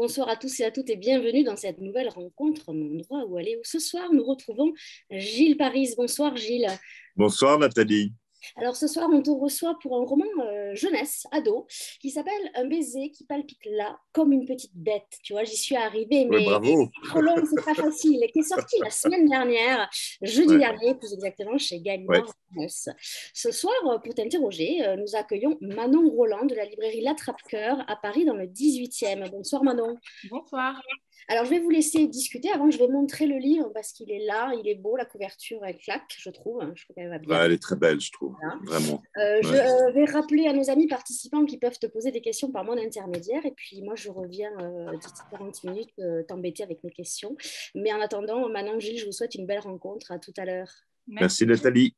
Bonsoir à tous et à toutes et bienvenue dans cette nouvelle rencontre, mon endroit où aller. Ce soir, nous retrouvons Gilles Paris. Bonsoir Gilles. Bonsoir Nathalie. Alors ce soir, on te reçoit pour un roman jeunesse, ado, qui s'appelle Un baiser qui palpite là, comme une petite bête. Tu vois, j'y suis arrivée, Oui, mais bravo. trop long, c'est pas facile. Et qui est sorti la semaine dernière, jeudi Ouais, dernier, plus exactement, chez ouais. Gallimard Jeunesse. Ce soir, pour t'interroger, nous accueillons Manon Roland de la librairie L'Attrape-Cœur à Paris dans le 18e. Bonsoir Manon. Bonsoir. Alors, je vais vous laisser discuter. Avant, je vais montrer le livre parce qu'il est là, il est beau, la couverture, elle claque, je trouve. Je trouve qu'elle va bien. Ouais, elle est très belle, je trouve, Voilà. vraiment. Je Ouais. vais rappeler à nos amis participants qui peuvent te poser des questions par mon intermédiaire. Et puis, moi, je reviens d'ici 40 minutes t'embêter avec mes questions. Mais en attendant, Manon, Gilles, je vous souhaite une belle rencontre. À tout à l'heure. Merci Merci. Nathalie.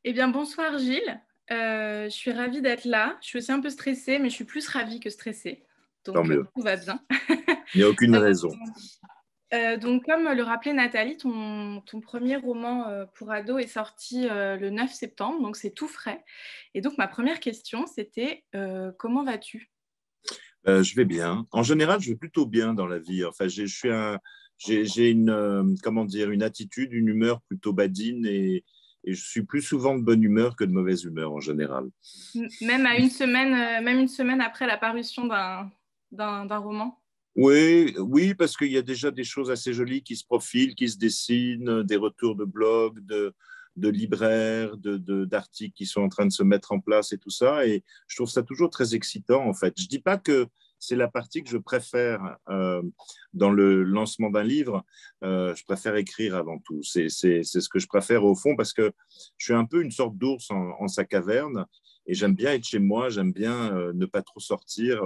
Eh bien, bonsoir Gilles. Je suis ravie d'être là. Je suis aussi un peu stressée, mais je suis plus ravie que stressée. Tant Donc, mieux. tout va bien. Il n'y a aucune raison. Donc, comme le rappelait Nathalie, ton premier roman pour ado est sorti le 9 septembre, donc c'est tout frais. Et donc, ma première question, c'était comment vas-tu? Je vais bien. En général, je vais plutôt bien dans la vie. Enfin, j'ai une, comment dire, une attitude, une humeur plutôt badine et je suis plus souvent de bonne humeur que de mauvaise humeur en général. Même une semaine après la parution d'un roman? Oui, oui, parce qu'il y a déjà des choses assez jolies qui se profilent, qui se dessinent, des retours de blogs, de libraires, d'articles qui sont en train de se mettre en place et tout ça. Et je trouve ça toujours très excitant, en fait. Je ne dis pas que c'est la partie que je préfère dans le lancement d'un livre. Je préfère écrire avant tout. C'est ce que je préfère au fond parce que je suis un peu une sorte d'ours en sa caverne et j'aime bien être chez moi, j'aime bien ne pas trop sortir.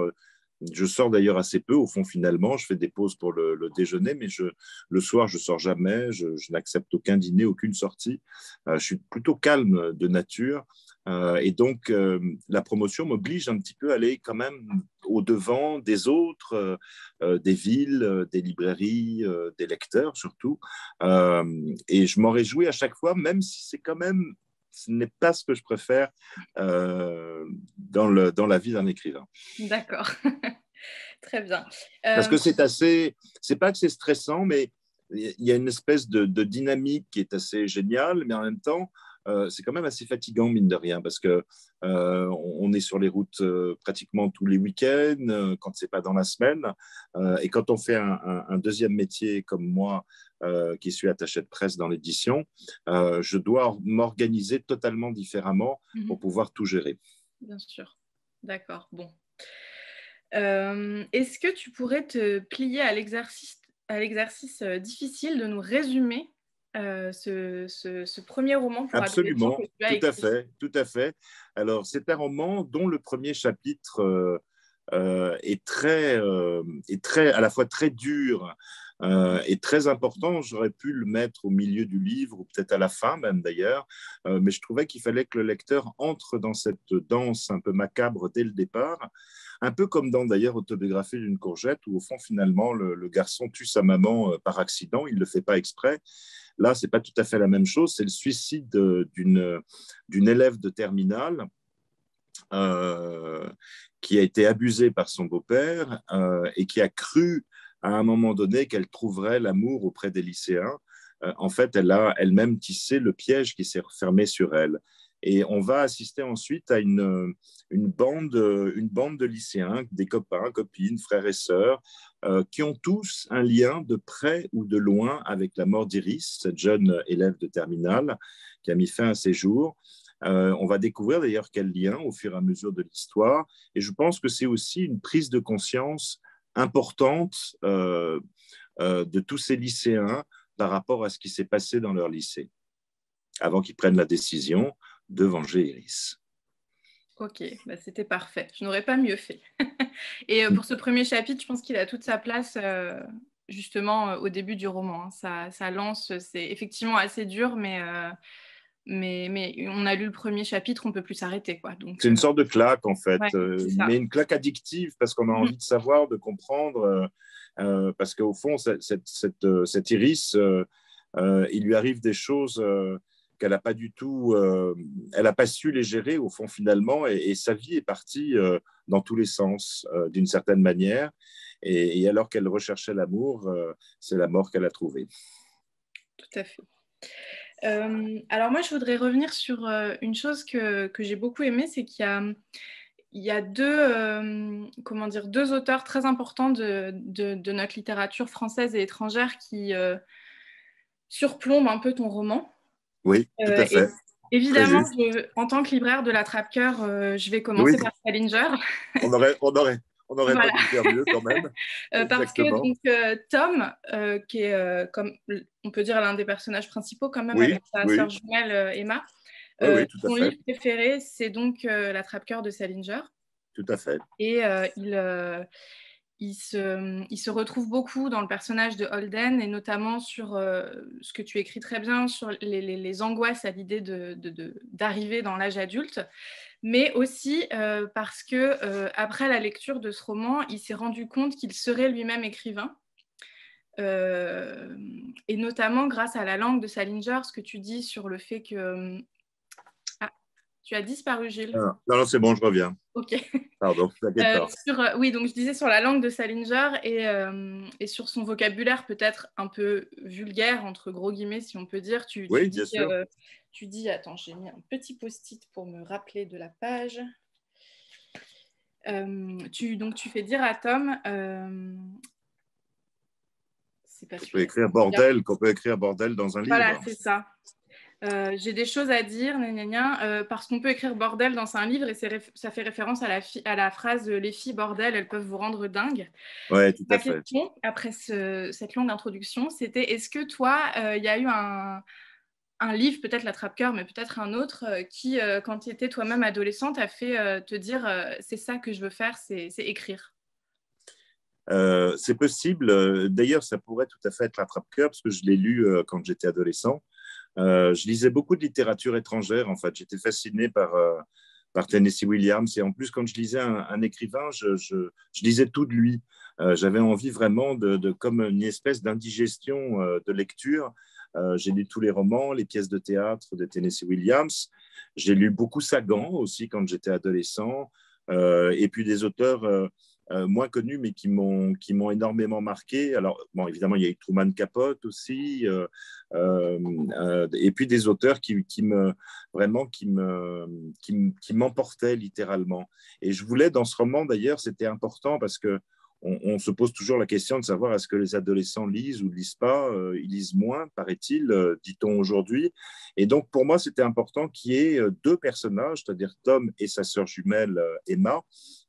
Je sors d'ailleurs assez peu, au fond, finalement. Je fais des pauses pour le déjeuner, mais le soir, je sors jamais. Je n'accepte aucun dîner, aucune sortie. Je suis plutôt calme de nature. Et donc, la promotion m'oblige un petit peu à aller quand même au-devant des autres, des villes, des librairies, des lecteurs surtout. Et je m'en réjouis à chaque fois, même si c'est quand même, ce n'est pas ce que je préfère dans la vie d'un écrivain. D'accord. Très bien. Parce que c'est pas que c'est stressant, mais il y a une espèce de dynamique qui est assez géniale, mais en même temps, c'est quand même assez fatigant, mine de rien, parce que on est sur les routes pratiquement tous les week-ends, quand c'est pas dans la semaine, et quand on fait un deuxième métier comme moi, qui suis attaché de presse dans l'édition, je dois m'organiser totalement différemment pour pouvoir tout gérer. Bien sûr. D'accord. Bon. Est-ce que tu pourrais te plier à l'exercice difficile de nous résumer ce premier roman pour adolescents que Absolument, tu as tout à écrit? fait, tout à fait. Alors, c'est un roman dont le premier chapitre est très, à la fois très dur et très important. J'aurais pu le mettre au milieu du livre, ou peut-être à la fin même d'ailleurs, mais je trouvais qu'il fallait que le lecteur entre dans cette danse un peu macabre dès le départ, un peu comme dans d'ailleurs Autobiographie d'une courgette, où au fond finalement le garçon tue sa maman par accident, il ne le fait pas exprès. Là, ce n'est pas tout à fait la même chose, c'est le suicide d'une élève de terminale euh, qui a été abusée par son beau-père et qui a cru à un moment donné qu'elle trouverait l'amour auprès des lycéens. En fait, elle a elle-même tissé le piège qui s'est refermé sur elle. Et on va assister ensuite à une bande de lycéens, des copains, copines, frères et sœurs, qui ont tous un lien de près ou de loin avec la mort d'Iris, cette jeune élève de terminale qui a mis fin à ses jours. On va découvrir d'ailleurs quel lien au fur et à mesure de l'histoire. Et je pense que c'est aussi une prise de conscience importante de tous ces lycéens par rapport à ce qui s'est passé dans leur lycée, avant qu'ils prennent la décision de venger Iris. Ok, bah c'était parfait. Je n'aurais pas mieux fait. Et pour ce premier chapitre, je pense qu'il a toute sa place justement au début du roman, hein. Ça lance, c'est effectivement assez dur, mais on a lu le premier chapitre, on ne peut plus s'arrêter, quoi. Donc, c'est une sorte de claque, en fait, ouais, c'est ça. mais une claque addictive, parce qu'on a envie de savoir, de comprendre, parce qu'au fond, cette Iris, il lui arrive des choses qu'elle n'a pas du tout, elle n'a pas su les gérer au fond finalement, et sa vie est partie dans tous les sens d'une certaine manière. Et alors qu'elle recherchait l'amour, c'est la mort qu'elle a trouvée. Tout à fait. Alors moi, je voudrais revenir sur une chose que j'ai beaucoup aimée, c'est qu'il y a deux auteurs très importants de notre littérature française et étrangère qui surplombent un peu ton roman. Oui, tout à fait. Évidemment, en tant que libraire de l'attrape-cœur, je vais commencer par Salinger. On aurait Voilà. pas pu faire mieux quand même. Parce que donc, Tom, qui est, comme on peut dire, l'un des personnages principaux quand même, avec sa sœur jumelle Emma, tout à son fait. livre préféré, c'est donc l'attrape-cœur de Salinger. Tout à fait. Et il se retrouve beaucoup dans le personnage de Holden, et notamment sur ce que tu écris très bien, sur les angoisses à l'idée d'arriver dans l'âge adulte, mais aussi parce que après la lecture de ce roman, il s'est rendu compte qu'il serait lui-même écrivain. Et notamment grâce à la langue de Salinger, ce que tu dis sur le fait que... tu as disparu, Gilles. Non, c'est bon, je reviens. Ok. Pardon, t'inquiète pas. Oui, donc je disais sur la langue de Salinger et sur son vocabulaire peut-être un peu vulgaire, entre gros guillemets, si on peut dire. Oui, bien sûr. Tu dis, attends, j'ai mis un petit post-it pour me rappeler de la page. Donc tu fais dire à Tom... qu'on peut écrire bordel dans un livre. Voilà, c'est ça. J'ai des choses à dire, parce qu'on peut écrire bordel dans un livre, et ça fait référence à la phrase « les filles bordel, elles peuvent vous rendre dingue ». Oui, tout à fait. Ma question, après cette longue introduction, c'était est-ce que toi, il y a eu un livre, peut-être l'attrape-cœur, mais peut-être un autre, qui, quand tu étais toi-même adolescente, a fait te dire c'est ça que je veux faire, c'est écrire? C'est possible. D'ailleurs, ça pourrait tout à fait être l'attrape-cœur, parce que je l'ai lu quand j'étais adolescent. Je lisais beaucoup de littérature étrangère, en fait. J'étais fasciné par Tennessee Williams. Et en plus, quand je lisais un écrivain, je lisais tout de lui. J'avais envie vraiment comme une espèce d'indigestion de lecture. J'ai lu tous les romans, les pièces de théâtre de Tennessee Williams. J'ai lu beaucoup Sagan aussi quand j'étais adolescent. Et puis des auteurs moins connus, mais qui m'ont énormément marqué. Alors, bon, évidemment, il y a eu Truman Capote aussi, et puis des auteurs qui m'emportaient littéralement. Et je voulais, dans ce roman, d'ailleurs, c'était important parce que on se pose toujours la question de savoir est-ce que les adolescents lisent ou ne lisent pas. Ils lisent moins, paraît-il, dit-on aujourd'hui. Et donc, pour moi, c'était important qu'il y ait deux personnages, c'est-à-dire Tom et sa sœur jumelle Emma,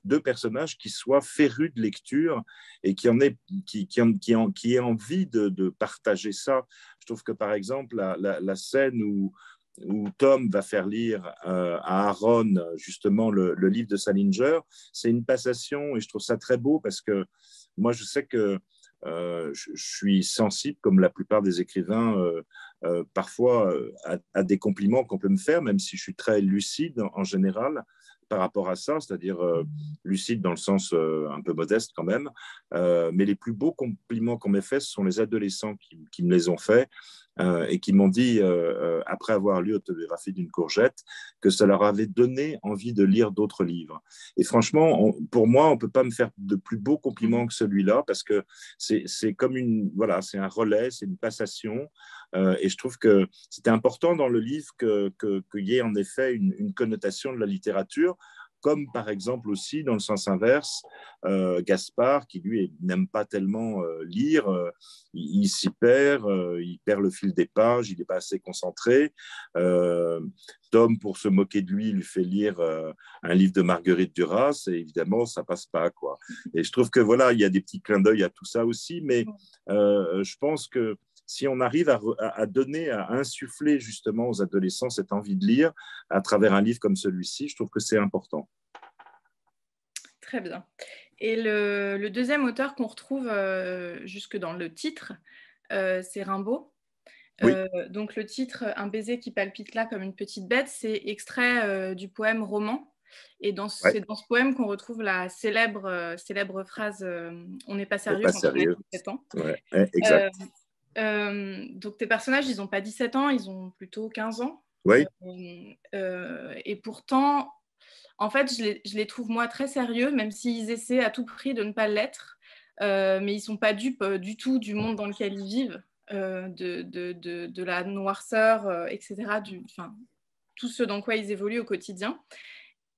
deux personnages qui soient férus de lecture et qui aient envie de partager ça. Je trouve que, par exemple, la scène où Tom va faire lire à Aaron justement le livre de Salinger, c'est une passation et je trouve ça très beau parce que moi je sais que je suis sensible comme la plupart des écrivains parfois à des compliments qu'on peut me faire, même si je suis très lucide en général par rapport à ça, c'est-à-dire lucide dans le sens un peu modeste quand même, mais les plus beaux compliments qu'on m'ait fait, ce sont les adolescents qui me les ont faits et qui m'ont dit, après avoir lu Autobiographie d'une courgette, que ça leur avait donné envie de lire d'autres livres. Et franchement, pour moi, on ne peut pas me faire de plus beaux compliments que celui-là, parce que c'est comme c'est un relais, c'est une passation. Et je trouve que c'était important dans le livre qu'il y ait en effet une connotation de la littérature, comme par exemple aussi, dans le sens inverse, Gaspard, qui lui n'aime pas tellement lire, il s'y perd, il perd le fil des pages, il n'est pas assez concentré. Tom, pour se moquer de lui fait lire un livre de Marguerite Duras, et évidemment, ça passe pas, quoi. Et je trouve que voilà, il y a des petits clins d'œil à tout ça aussi, mais je pense que si on arrive à donner, à insuffler justement aux adolescents cette envie de lire à travers un livre comme celui-ci, je trouve que c'est important. Très bien. Et le deuxième auteur qu'on retrouve jusque dans le titre, c'est Rimbaud. Oui. Donc le titre « Un baiser qui palpite là comme une petite bête », c'est extrait du poème Roman. Et c'est dans ce poème qu'on retrouve la célèbre phrase « On n'est pas sérieux quand on a 17 ans ». Ouais, exact. Donc tes personnages, ils n'ont pas 17 ans, ils ont plutôt 15 ans. Oui. Et pourtant, en fait, je les trouve, moi, très sérieux, même s'ils essaient à tout prix de ne pas l'être. Mais ils ne sont pas dupes du tout du monde dans lequel ils vivent, de la noirceur, etc., tout ce dans quoi ils évoluent au quotidien.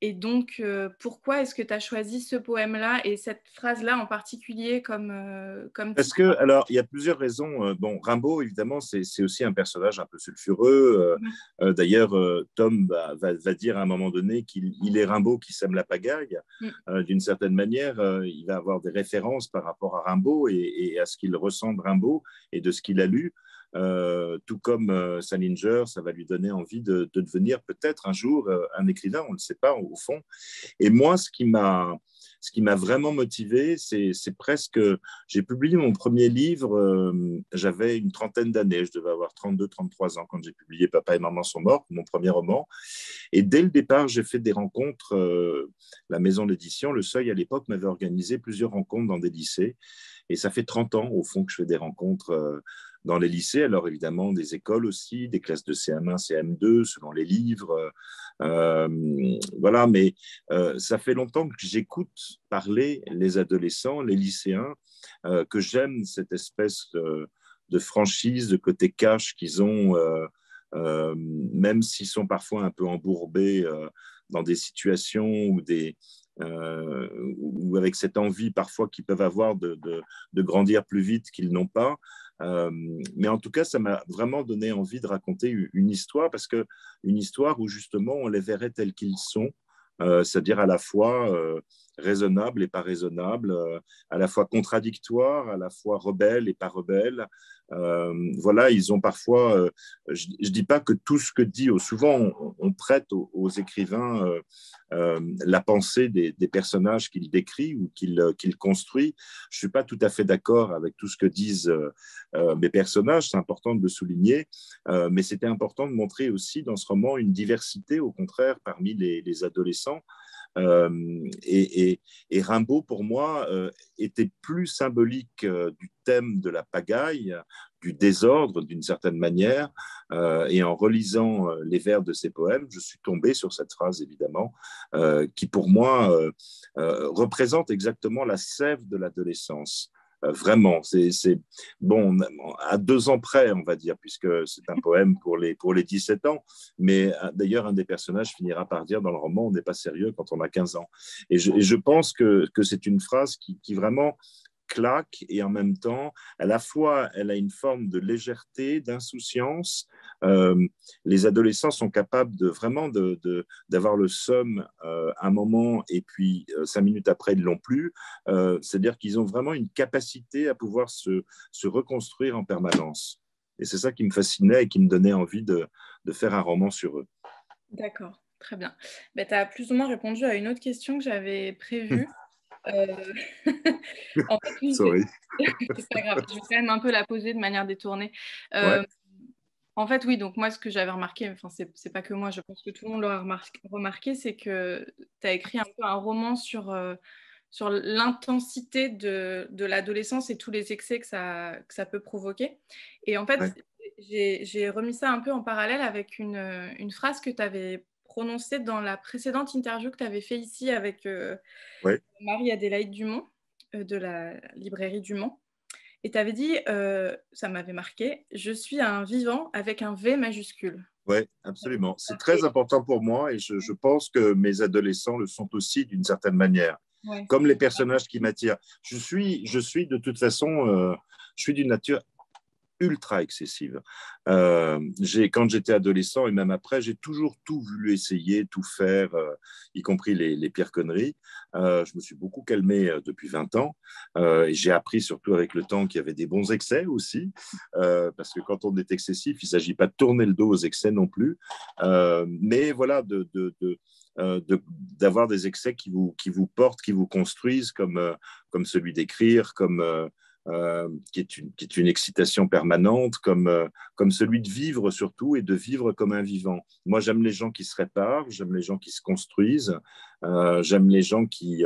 Et donc, pourquoi est-ce que tu as choisi ce poème-là et cette phrase-là en particulier comme Parce titre? que, alors, il y a plusieurs raisons. Bon, Rimbaud, évidemment, c'est aussi un personnage un peu sulfureux. D'ailleurs, Tom va dire à un moment donné qu'il est Rimbaud qui sème la pagaille. D'une certaine manière, il va avoir des références par rapport à Rimbaud et à ce qu'il ressent de Rimbaud et de ce qu'il a lu. Tout comme Salinger, ça va lui donner envie de devenir peut-être un jour un écrivain, on ne le sait pas au fond. Et moi, ce qui m'a vraiment motivé, c'est presque... J'ai publié mon premier livre, j'avais une trentaine d'années, je devais avoir 32, 33 ans quand j'ai publié Papa et Maman sont morts, mon premier roman. Et dès le départ, j'ai fait des rencontres. La maison d'édition, Le Seuil, à l'époque, m'avait organisé plusieurs rencontres dans des lycées. Et ça fait 30 ans, au fond, que je fais des rencontres dans les lycées. Alors, évidemment, des écoles aussi, des classes de CM1, CM2, selon les livres. Voilà, mais ça fait longtemps que j'écoute parler les adolescents, les lycéens, que j'aime cette espèce de franchise, de côté cash qu'ils ont, même s'ils sont parfois un peu embourbés dans des situations ou avec cette envie parfois qu'ils peuvent avoir de grandir plus vite qu'ils n'ont pas. Mais en tout cas, ça m'a vraiment donné envie de raconter une histoire, parce qu'une histoire où justement on les verrait tels qu'ils sont, c'est-à-dire à la fois raisonnable et pas raisonnable, à la fois contradictoire, à la fois rebelle et pas rebelle. Voilà, ils ont parfois, je ne dis pas que tout ce que dit, souvent on prête aux écrivains la pensée des personnages qu'il décrit ou qu'il construit. Je ne suis pas tout à fait d'accord avec tout ce que disent mes personnages, c'est important de le souligner, mais c'était important de montrer aussi dans ce roman une diversité, au contraire, parmi les adolescents. Et Rimbaud, pour moi, était plus symbolique du thème de la pagaille, du désordre d'une certaine manière. Et en relisant les vers de ses poèmes, je suis tombé sur cette phrase, évidemment, qui pour moi représente exactement la sève de l'adolescence. Vraiment, c'est bon, à 2 ans près, on va dire, puisque c'est un poème pour les 17 ans. Mais d'ailleurs, un des personnages finira par dire dans le roman, on n'est pas sérieux quand on a 15 ans. Et je pense que c'est une phrase qui vraiment claque, et en même temps, à la fois, elle a une forme de légèreté, d'insouciance. Les adolescents sont capables vraiment d'avoir le seum un moment, et puis 5 minutes après, ils ne l'ont plus. C'est-à-dire qu'ils ont vraiment une capacité à pouvoir se reconstruire en permanence. Et c'est ça qui me fascinait et qui me donnait envie de faire un roman sur eux. D'accord, très bien. Ben, tu as plus ou moins répondu à une autre question que j'avais prévue. En fait, oui, Sorry. c'est pas grave. Je vais quand même un peu la poser de manière détournée. Ouais. En fait, oui, donc moi, ce que j'avais remarqué, enfin, c'est pas que moi, je pense que tout le monde l'aura remarqué, c'est que tu as écrit un peu un roman sur l'intensité de l'adolescence et tous les excès que ça peut provoquer. Et en fait, Ouais. j'ai remis ça un peu en parallèle avec une phrase que tu avais prononcée dans la précédente interview que tu avais fait ici avec Ouais. Marie-Adélaïde Dumont de la librairie Dumont. Et tu avais dit, ça m'avait marqué, je suis un vivant avec un V majuscule. Oui, absolument. C'est très important pour moi, et je pense que mes adolescents le sont aussi d'une certaine manière. Ouais. Comme les personnages qui m'attirent. Je suis de toute façon, je suis d'une nature ultra excessive. Quand j'étais adolescent et même après, j'ai toujours tout voulu essayer, tout faire, y compris les pires conneries. Je me suis beaucoup calmé depuis 20 ans, et j'ai appris surtout avec le temps qu'il y avait des bons excès aussi, parce que quand on est excessif, il ne s'agit pas de tourner le dos aux excès non plus, mais voilà, d'avoir des excès qui vous portent, qui vous construisent, comme celui d'écrire, comme qui est une excitation permanente, comme celui de vivre surtout, et de vivre comme un vivant. Moi, j'aime les gens qui se réparent, j'aime les gens qui se construisent, j'aime les gens qui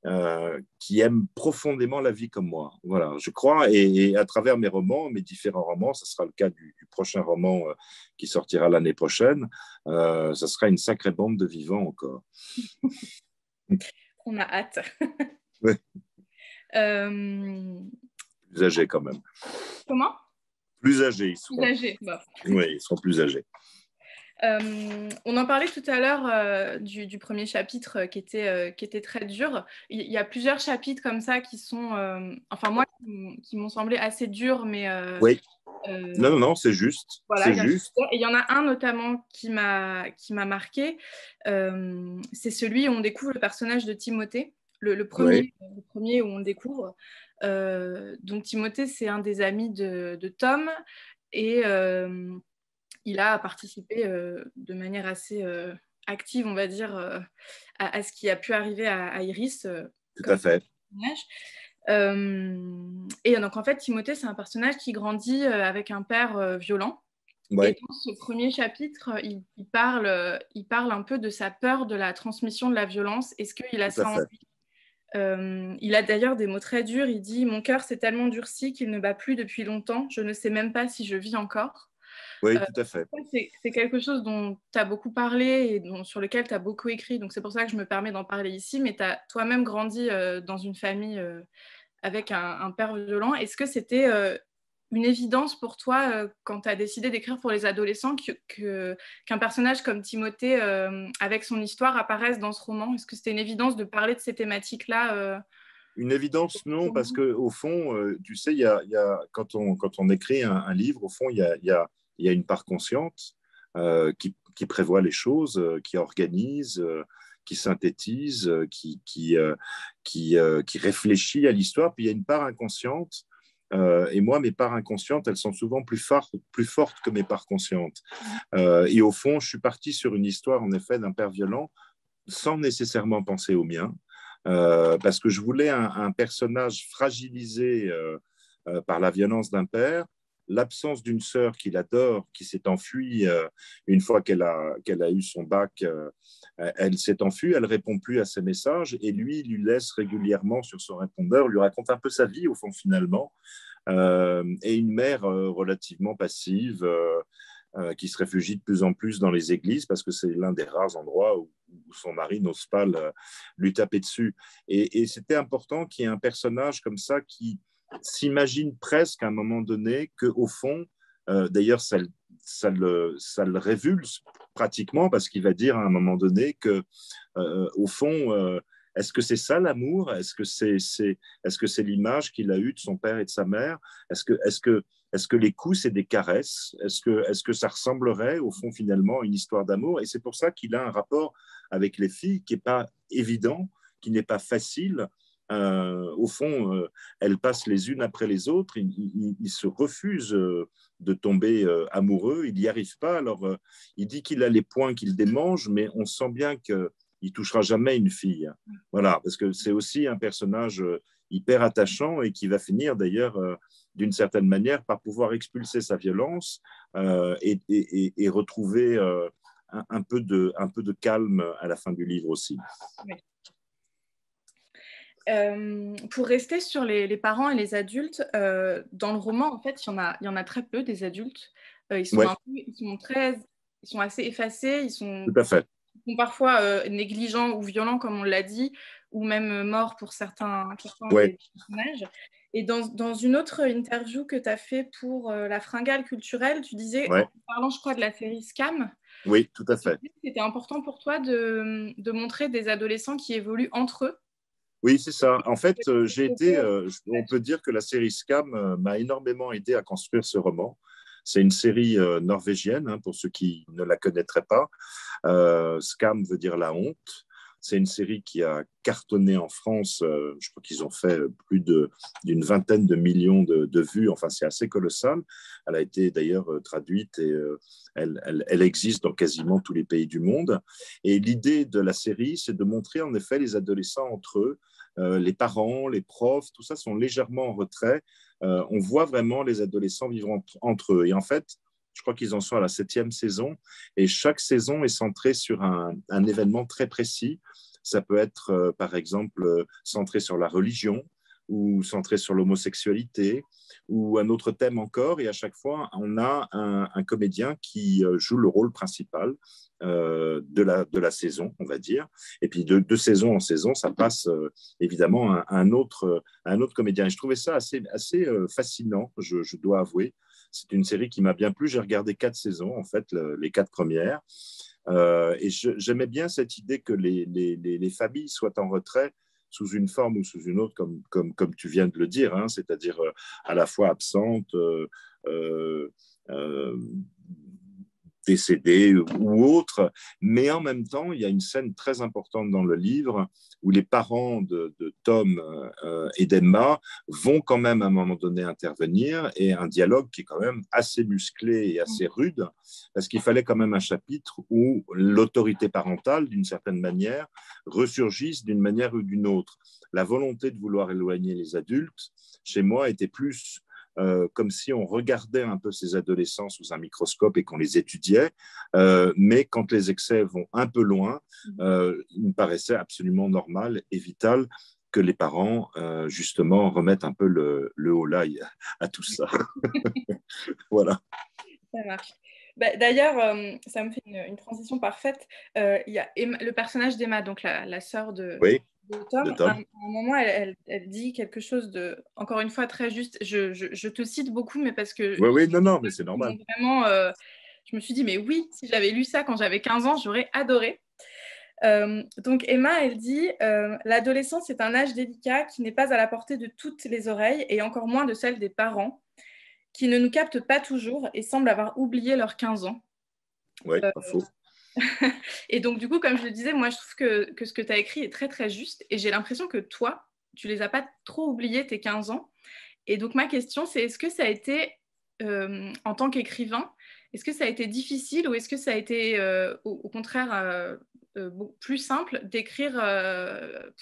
aiment profondément la vie comme moi. Voilà, je crois, et à travers mes romans, mes différents romans, ce sera le cas du prochain roman qui sortira l'année prochaine, ça sera une sacrée bande de vivants encore. On a hâte. Ouais. Plus âgés quand même. Comment? Plus âgés, ils seront. Plus âgés, bon. Oui, ils seront plus âgés. On en parlait tout à l'heure du premier chapitre qui était très dur. Il y a plusieurs chapitres comme ça qui sont, enfin moi, qui m'ont semblé assez durs, mais... oui. Non, c'est juste. Voilà, c'est juste. Et il y en a un notamment qui m'a marqué. C'est celui où on découvre le personnage de Timothée, le premier où on le découvre. Donc Timothée, c'est un des amis de Tom, et il a participé de manière assez active, on va dire, à ce qui a pu arriver à Iris. Tout à fait. Et donc en fait, Timothée, c'est un personnage qui grandit avec un père violent. Ouais. Et dans ce premier chapitre, il parle un peu de sa peur de la transmission de la violence. Est-ce qu'il a ça en lui? Il a d'ailleurs des mots très durs. Il dit « Mon cœur s'est tellement durci qu'il ne bat plus depuis longtemps. Je ne sais même pas si je vis encore. » Oui, tout à fait. C'est quelque chose dont tu as beaucoup parlé et sur lequel tu as beaucoup écrit. Donc c'est pour ça que je me permets d'en parler ici. Mais tu as toi-même grandi dans une famille avec un père violent. Est-ce que c'était une évidence pour toi quand tu as décidé d'écrire pour les adolescents qu'un personnage comme Timothée, avec son histoire, apparaisse dans ce roman? Est-ce que c'était une évidence de parler de ces thématiques-là Une évidence, non, parce qu'au fond, tu sais, quand on écrit un livre, au fond, il y a une part consciente qui prévoit les choses, qui organise, qui synthétise, qui réfléchit à l'histoire. Puis il y a une part inconsciente. Et moi, mes parts inconscientes, elles sont souvent plus fortes que mes parts conscientes. Et au fond, je suis parti sur une histoire, en effet, d'un père violent, sans nécessairement penser au mien, parce que je voulais un personnage fragilisé par la violence d'un père, l'absence d'une sœur qu'il adore, qui s'est enfuie une fois qu'elle a eu son bac. Elle s'est enfuie, elle ne répond plus à ses messages, et lui laisse régulièrement sur son répondeur, lui raconte un peu sa vie, au fond, finalement. Et une mère relativement passive, qui se réfugie de plus en plus dans les églises, parce que c'est l'un des rares endroits où son mari n'ose pas lui taper dessus. Et c'était important qu'il y ait un personnage comme ça qui s'imagine presque à un moment donné qu'au fond, d'ailleurs ça le révulse pratiquement, parce qu'il va dire à un moment donné que au fond, est-ce que c'est ça l'amour? Est-ce que c'est l'image qu'il a eue de son père et de sa mère? Est-ce que les coups, c'est des caresses? Est-ce que ça ressemblerait, au fond, finalement, à une histoire d'amour? Et c'est pour ça qu'il a un rapport avec les filles qui n'est pas évident, qui n'est pas facile. Au fond, elles passent les unes après les autres. Il se refuse de tomber amoureux. Il n'y arrive pas. Alors, il dit qu'il a les poings qu'il démange, mais on sent bien qu'il ne touchera jamais une fille. Voilà, parce que c'est aussi un personnage hyper attachant et qui va finir, d'ailleurs, d'une certaine manière, par pouvoir expulser sa violence et retrouver un peu de calme à la fin du livre aussi. Oui. Pour rester sur les parents et les adultes, dans le roman, en fait, il y en a très peu des adultes. Ils sont assez effacés, Tout à fait. Ils sont parfois négligents ou violents, comme on l'a dit, ou même morts pour certains ouais. personnages. Et dans une autre interview que tu as fait pour La Fringale culturelle, tu disais, ouais. en parlant, je crois, de la série Scam, oui, tout à fait. C'était important pour toi de montrer des adolescents qui évoluent entre eux. Oui, c'est ça. En fait, on peut dire que la série Scam m'a énormément aidé à construire ce roman. C'est une série norvégienne, hein, pour ceux qui ne la connaîtraient pas. Scam veut dire la honte. C'est une série qui a cartonné en France. Je crois qu'ils ont fait plus d'une vingtaine de millions de vues. Enfin, c'est assez colossal. Elle a été d'ailleurs traduite et elle existe dans quasiment tous les pays du monde. Et l'idée de la série, c'est de montrer en effet les adolescents entre eux, les parents, les profs, tout ça sont légèrement en retrait. On voit vraiment les adolescents vivre entre eux. Et en fait, je crois qu'ils en sont à la 7e saison, et chaque saison est centrée sur un événement très précis. Ça peut être, par exemple, centré sur la religion, ou centré sur l'homosexualité, ou un autre thème encore. Et à chaque fois, on a un comédien qui joue le rôle principal de la saison, on va dire. Et puis de saison en saison, ça passe évidemment à un autre comédien. Et je trouvais ça assez fascinant, je dois avouer. C'est une série qui m'a bien plu. J'ai regardé 4 saisons, en fait, les 4 premières. Et j'aimais bien cette idée que les familles soient en retrait sous une forme ou sous une autre, comme tu viens de le dire, hein, c'est-à-dire à la fois absentes, euh, euh, décédées ou autres, mais en même temps, il y a une scène très importante dans le livre où les parents de Tom et d'Emma vont quand même à un moment donné intervenir, et un dialogue qui est quand même assez musclé et assez rude, parce qu'il fallait quand même un chapitre où l'autorité parentale, d'une certaine manière, ressurgisse d'une manière ou d'une autre. La volonté de vouloir éloigner les adultes, chez moi, était plus comme si on regardait un peu ces adolescents sous un microscope et qu'on les étudiait, mais quand les excès vont un peu loin, il me paraissait absolument normal et vital que les parents, justement, remettent un peu le holà à tout ça. Voilà. Ça marche. Bah, d'ailleurs, ça me fait une transition parfaite. Il y a le personnage d'Emma, donc la sœur Oui, de Tom. de Tom. À un moment, elle dit quelque chose de, encore une fois, très juste. Je te cite beaucoup, mais parce que Oui, non, mais c'est normal. vraiment, je me suis dit, mais oui, si j'avais lu ça quand j'avais 15 ans, j'aurais adoré. Donc Emma, elle dit l'adolescence est un âge délicat qui n'est pas à la portée de toutes les oreilles et encore moins de celle des parents, qui ne nous captent pas toujours et semblent avoir oublié leurs 15 ans. Oui, pas faux. Et donc, du coup, comme je le disais, moi, je trouve que ce que tu as écrit est très, très juste. Et j'ai l'impression que toi, tu les as pas trop oubliés, tes 15 ans. Et donc, ma question, c'est est-ce que ça a été, en tant qu'écrivain, est-ce que ça a été difficile ou est-ce que ça a été, au contraire, plus simple d'écrire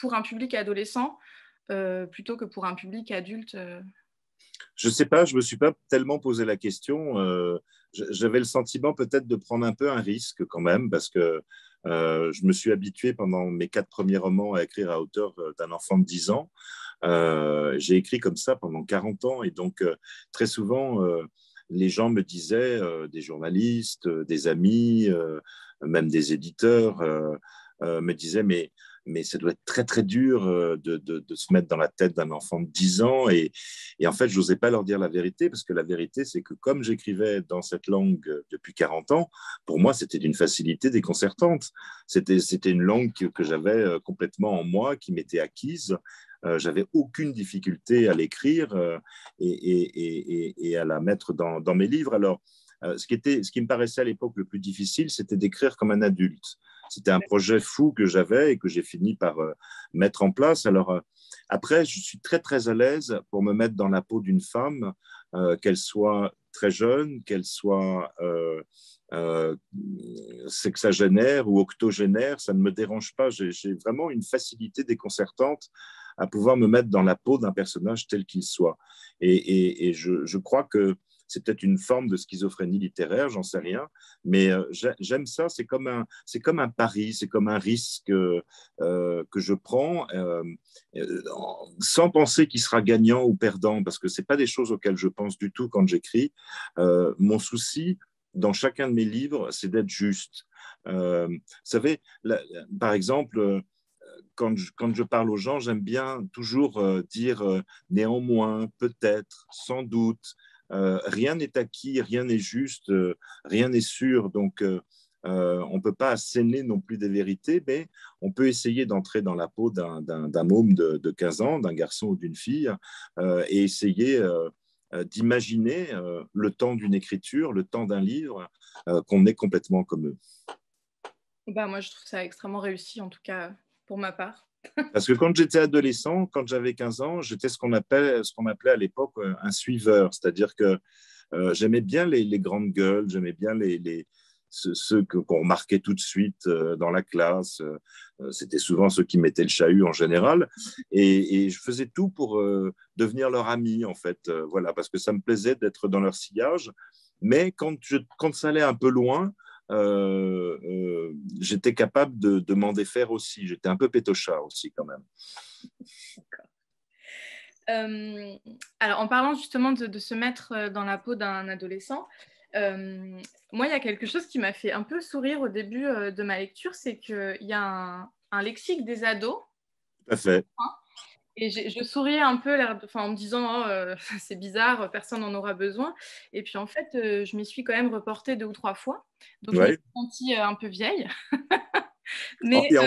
pour un public adolescent plutôt que pour un public adulte Je ne sais pas, je ne me suis pas tellement posé la question. J'avais le sentiment peut-être de prendre un peu un risque quand même, parce que je me suis habitué pendant mes 4 premiers romans à écrire à hauteur d'un enfant de 10 ans. J'ai écrit comme ça pendant 40 ans, et donc très souvent, les gens me disaient, des journalistes, des amis, même des éditeurs, me disaient, mais ça doit être très, très dur de se mettre dans la tête d'un enfant de 10 ans. Et en fait, je n'osais pas leur dire la vérité, parce que la vérité, c'est que comme j'écrivais dans cette langue depuis 40 ans, pour moi, c'était d'une facilité déconcertante. C'était une langue que j'avais complètement en moi, qui m'était acquise. J'avais aucune difficulté à l'écrire et à la mettre dans mes livres. Alors, ce qui me paraissait à l'époque le plus difficile, c'était d'écrire comme un adulte. C'était un projet fou que j'avais et que j'ai fini par mettre en place. Alors, après, je suis très, très à l'aise pour me mettre dans la peau d'une femme, qu'elle soit très jeune, qu'elle soit sexagénaire ou octogénaire, ça ne me dérange pas. J'ai vraiment une facilité déconcertante à pouvoir me mettre dans la peau d'un personnage tel qu'il soit. Et je crois que c'est peut-être une forme de schizophrénie littéraire, j'en sais rien, mais j'aime ça. C'est comme un pari, c'est comme un risque que je prends sans penser qu'il sera gagnant ou perdant, parce que c'est pas des choses auxquelles je pense du tout quand j'écris. Mon souci dans chacun de mes livres, c'est d'être juste. Vous savez, par exemple, quand je parle aux gens, j'aime bien toujours dire néanmoins, peut-être, sans doute. Rien n'est acquis, rien n'est juste, rien n'est sûr. Donc, on ne peut pas asséner non plus des vérités, mais on peut essayer d'entrer dans la peau d'un môme de 15 ans, d'un garçon ou d'une fille, et essayer d'imaginer le temps d'une écriture, le temps d'un livre, qu'on est complètement comme eux. Bah, moi, je trouve ça extrêmement réussi, en tout cas pour ma part. Parce que quand j'étais adolescent, quand j'avais 15 ans, j'étais ce qu'on appelait à l'époque un suiveur, c'est-à-dire que j'aimais bien les grandes gueules, j'aimais bien ceux qu'on marquait tout de suite dans la classe. C'était souvent ceux qui mettaient le chahut en général. Et je faisais tout pour devenir leur ami, en fait. Voilà, parce que ça me plaisait d'être dans leur sillage. Mais quand ça allait un peu loin, j'étais capable de m'en défaire aussi. J'étais un peu pétochard aussi, quand même. Alors, en parlant justement de se mettre dans la peau d'un adolescent, moi, il y a quelque chose qui m'a fait un peu sourire au début de ma lecture, c'est qu'il y a un lexique des ados. Tout à fait. Et je souriais un peu en me disant oh, c'est bizarre, personne n'en aura besoin. Et puis en fait, je m'y suis quand même reportée 2 ou 3 fois. Donc je me suis sentie un peu vieille. Mais, et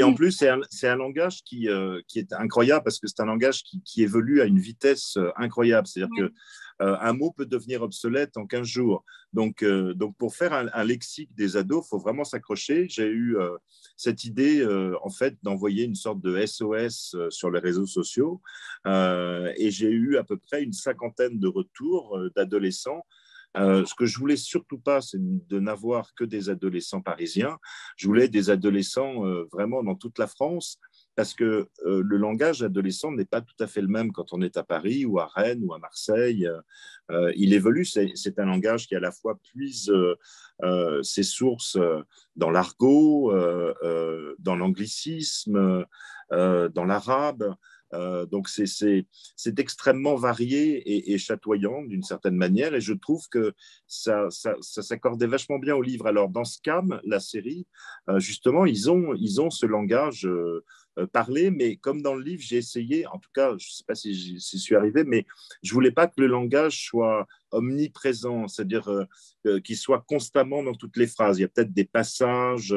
en plus c'est un langage qui est incroyable parce que c'est un langage qui évolue à une vitesse incroyable. C'est-à-dire que un mot peut devenir obsolète en 15 jours. Donc pour faire un lexique des ados, il faut vraiment s'accrocher. J'ai eu cette idée, en fait, d'envoyer une sorte de SOS sur les réseaux sociaux. Et j'ai eu à peu près une 50aine de retours d'adolescents. Ce que je voulais surtout pas, c'est de n'avoir que des adolescents parisiens. Je voulais des adolescents vraiment dans toute la France, parce que le langage adolescent n'est pas tout à fait le même quand on est à Paris ou à Rennes ou à Marseille. Il évolue, c'est un langage qui à la fois puise ses sources dans l'argot, dans l'anglicisme, dans l'arabe. Donc c'est extrêmement varié et chatoyant d'une certaine manière, et je trouve que ça s'accordait vachement bien au livre. Alors dans Scam, la série, justement, ils ont ce langage parlé, mais comme dans le livre, j'ai essayé, en tout cas, je ne sais pas si j'y suis arrivé, mais je ne voulais pas que le langage soit omniprésent, c'est-à-dire qu'il soit constamment dans toutes les phrases. Il y a peut-être des passages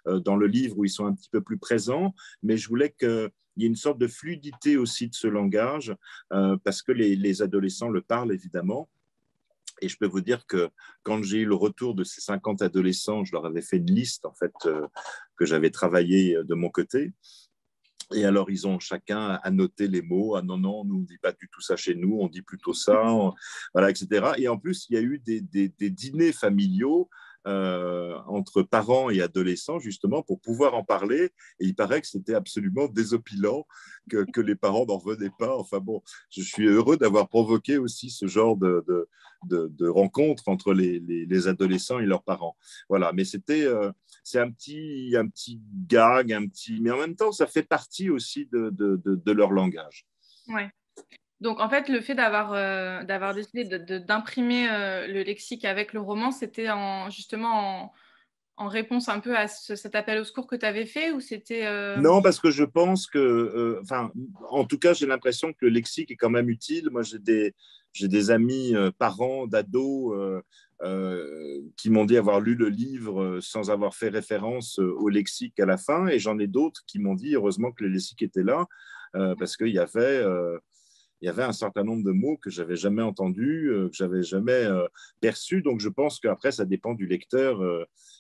dans le livre où ils sont un petit peu plus présents, mais je voulais qu'il y ait une sorte de fluidité aussi de ce langage, parce que les adolescents le parlent évidemment. Et je peux vous dire que quand j'ai eu le retour de ces 50 adolescents, je leur avais fait une liste en fait que j'avais travaillé de mon côté. Et alors, ils ont chacun annoté les mots. Ah non, non, nous, on ne dit pas du tout ça chez nous, on dit plutôt ça, voilà, etc. Et en plus, il y a eu des dîners familiaux entre parents et adolescents, justement, pour pouvoir en parler. Et il paraît que c'était absolument désopilant, que les parents n'en revenaient pas. Enfin bon, je suis heureux d'avoir provoqué aussi ce genre de rencontre entre les adolescents et leurs parents. Voilà, mais c'est un petit gag, mais en même temps, ça fait partie aussi de leur langage. Ouais. Donc, en fait, le fait d'avoir décidé d'imprimer le lexique avec le roman, c'était justement en réponse un peu à cet appel au secours que tu avais fait, ou c'était... Non, parce que je pense que, en tout cas, j'ai l'impression que le lexique est quand même utile. Moi, j'ai des amis parents d'ados qui m'ont dit avoir lu le livre sans avoir fait référence au lexique à la fin, et j'en ai d'autres qui m'ont dit heureusement que le lexique était là, parce qu'il y avait un certain nombre de mots que j'avais jamais entendus, que j'avais jamais perçus. Donc, je pense qu'après, ça dépend du lecteur,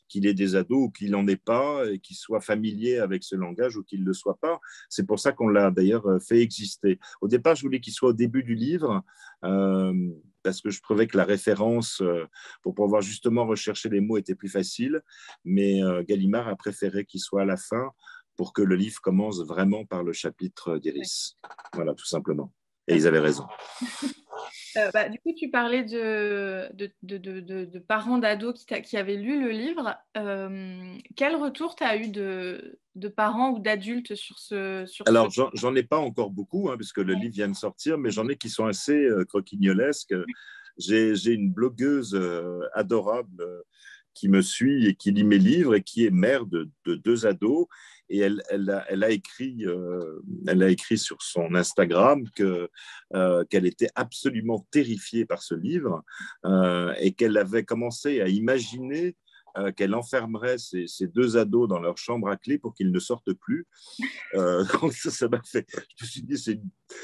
qu'il ait des ados ou qu'il n'en ait pas, et qu'il soit familier avec ce langage ou qu'il ne le soit pas. C'est pour ça qu'on l'a d'ailleurs fait exister. Au départ, je voulais qu'il soit au début du livre, parce que je trouvais que la référence pour pouvoir justement rechercher les mots était plus facile. Mais Gallimard a préféré qu'il soit à la fin pour que le livre commence vraiment par le chapitre d'Iris. Voilà, tout simplement. Et ils avaient raison. Du coup, tu parlais de parents d'ados qui avaient lu le livre. Quel retour tu as eu de parents ou d'adultes sur Alors, j'en ai pas encore beaucoup, hein, puisque le livre vient de sortir, mais j'en ai qui sont assez croquignolesques. J'ai une blogueuse adorable qui me suit et qui lit mes livres et qui est mère de 2 ados. Et elle a écrit sur son Instagram qu'elle était absolument terrifiée par ce livre, et qu'elle avait commencé à imaginer qu'elle enfermerait ces 2 ados dans leur chambre à clé pour qu'ils ne sortent plus. Donc ça m'a fait. Je me suis dit,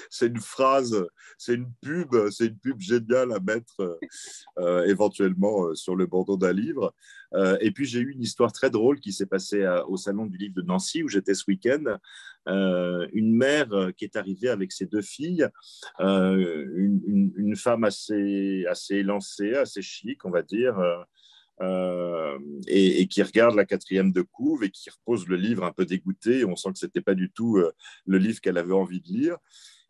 c'est une phrase, c'est une pub géniale à mettre éventuellement sur le bandeau d'un livre. Et puis j'ai eu une histoire très drôle qui s'est passée au Salon du Livre de Nancy où j'étais ce week-end. Une mère qui est arrivée avec ses 2 filles, une femme assez élancée, assez chic, on va dire. et qui regarde la quatrième de couve et qui repose le livre un peu dégoûté. On sent que ce n'était pas du tout le livre qu'elle avait envie de lire.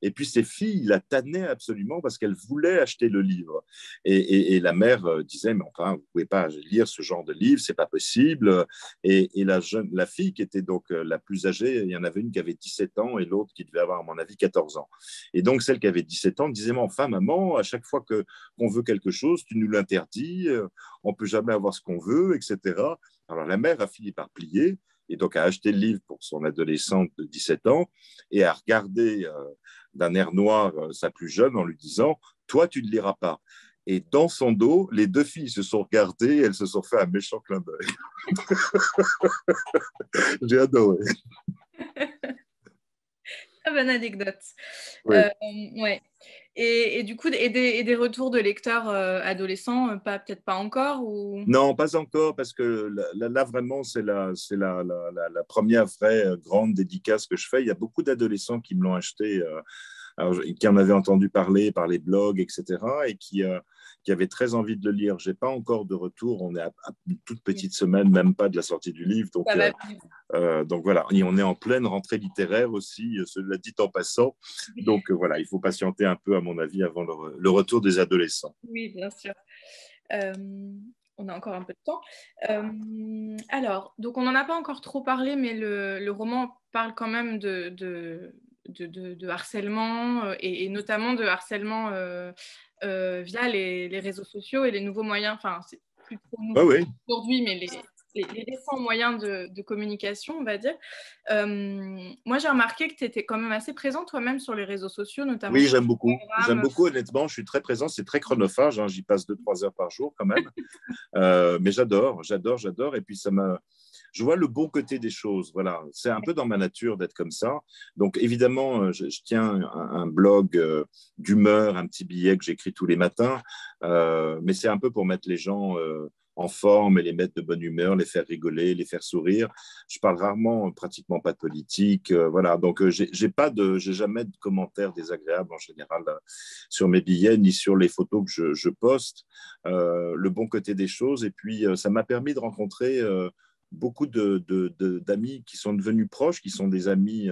Et puis ses filles la tannaient absolument parce qu'elles voulaient acheter le livre. Et la mère disait, mais enfin, vous ne pouvez pas lire ce genre de livre, c'est pas possible. Et la fille qui était donc la plus âgée, il y en avait une qui avait 17 ans et l'autre qui devait avoir, à mon avis, 14 ans. Et donc celle qui avait 17 ans disait, mais enfin, maman, à chaque fois qu'on veut quelque chose, tu nous l'interdis, on ne peut jamais avoir ce qu'on veut, etc. Alors la mère a fini par plier et donc a acheté le livre pour son adolescente de 17 ans et a regardé d'un air noir sa plus jeune en lui disant « Toi, tu ne liras pas ». Et dans son dos, les deux filles se sont regardées et elles se sont fait un méchant clin d'œil. J'ai adoré. Très bonne anecdote. Oui. Ouais. Et du coup, des retours de lecteurs adolescents, peut-être pas encore ou... Non, pas encore, parce que là vraiment, c'est la première vraie grande dédicace que je fais. Il y a beaucoup d'adolescents qui me l'ont acheté, qui en avaient entendu parler par les blogs, etc., et qui avaient très envie de le lire. Je n'ai pas encore de retour. On est à une toute petite semaine, même pas de la sortie du livre. Donc voilà, et on est en pleine rentrée littéraire aussi, cela dit en passant. Donc voilà, il faut patienter un peu, à mon avis, avant le retour des adolescents. Oui, bien sûr. On a encore un peu de temps. Alors, donc on n'en a pas encore trop parlé, mais le roman parle quand même de harcèlement et notamment de harcèlement via les réseaux sociaux et les nouveaux moyens, enfin, c'est plus trop nouveau aujourd'hui, mais les récents moyens de communication, on va dire. Moi, j'ai remarqué que tu étais quand même assez présente toi-même sur les réseaux sociaux, notamment. Oui, j'aime beaucoup. J'aime beaucoup, honnêtement. Je suis très présent. C'est très chronophage. Hein. J'y passe 2-3 heures par jour quand même. Mais j'adore. Et puis, je vois le bon côté des choses. Voilà. C'est un peu dans ma nature d'être comme ça. Donc, évidemment, je tiens un blog d'humeur, un petit billet que j'écris tous les matins. Mais c'est un peu pour mettre les gens en forme et les mettre de bonne humeur, les faire rigoler, les faire sourire. Je parle rarement, pratiquement pas de politique. Voilà. Donc, j'ai jamais de commentaires désagréables en général sur mes billets ni sur les photos que je poste. Le bon côté des choses. Et puis, ça m'a permis de rencontrer beaucoup d'amis qui sont devenus proches, qui sont des amis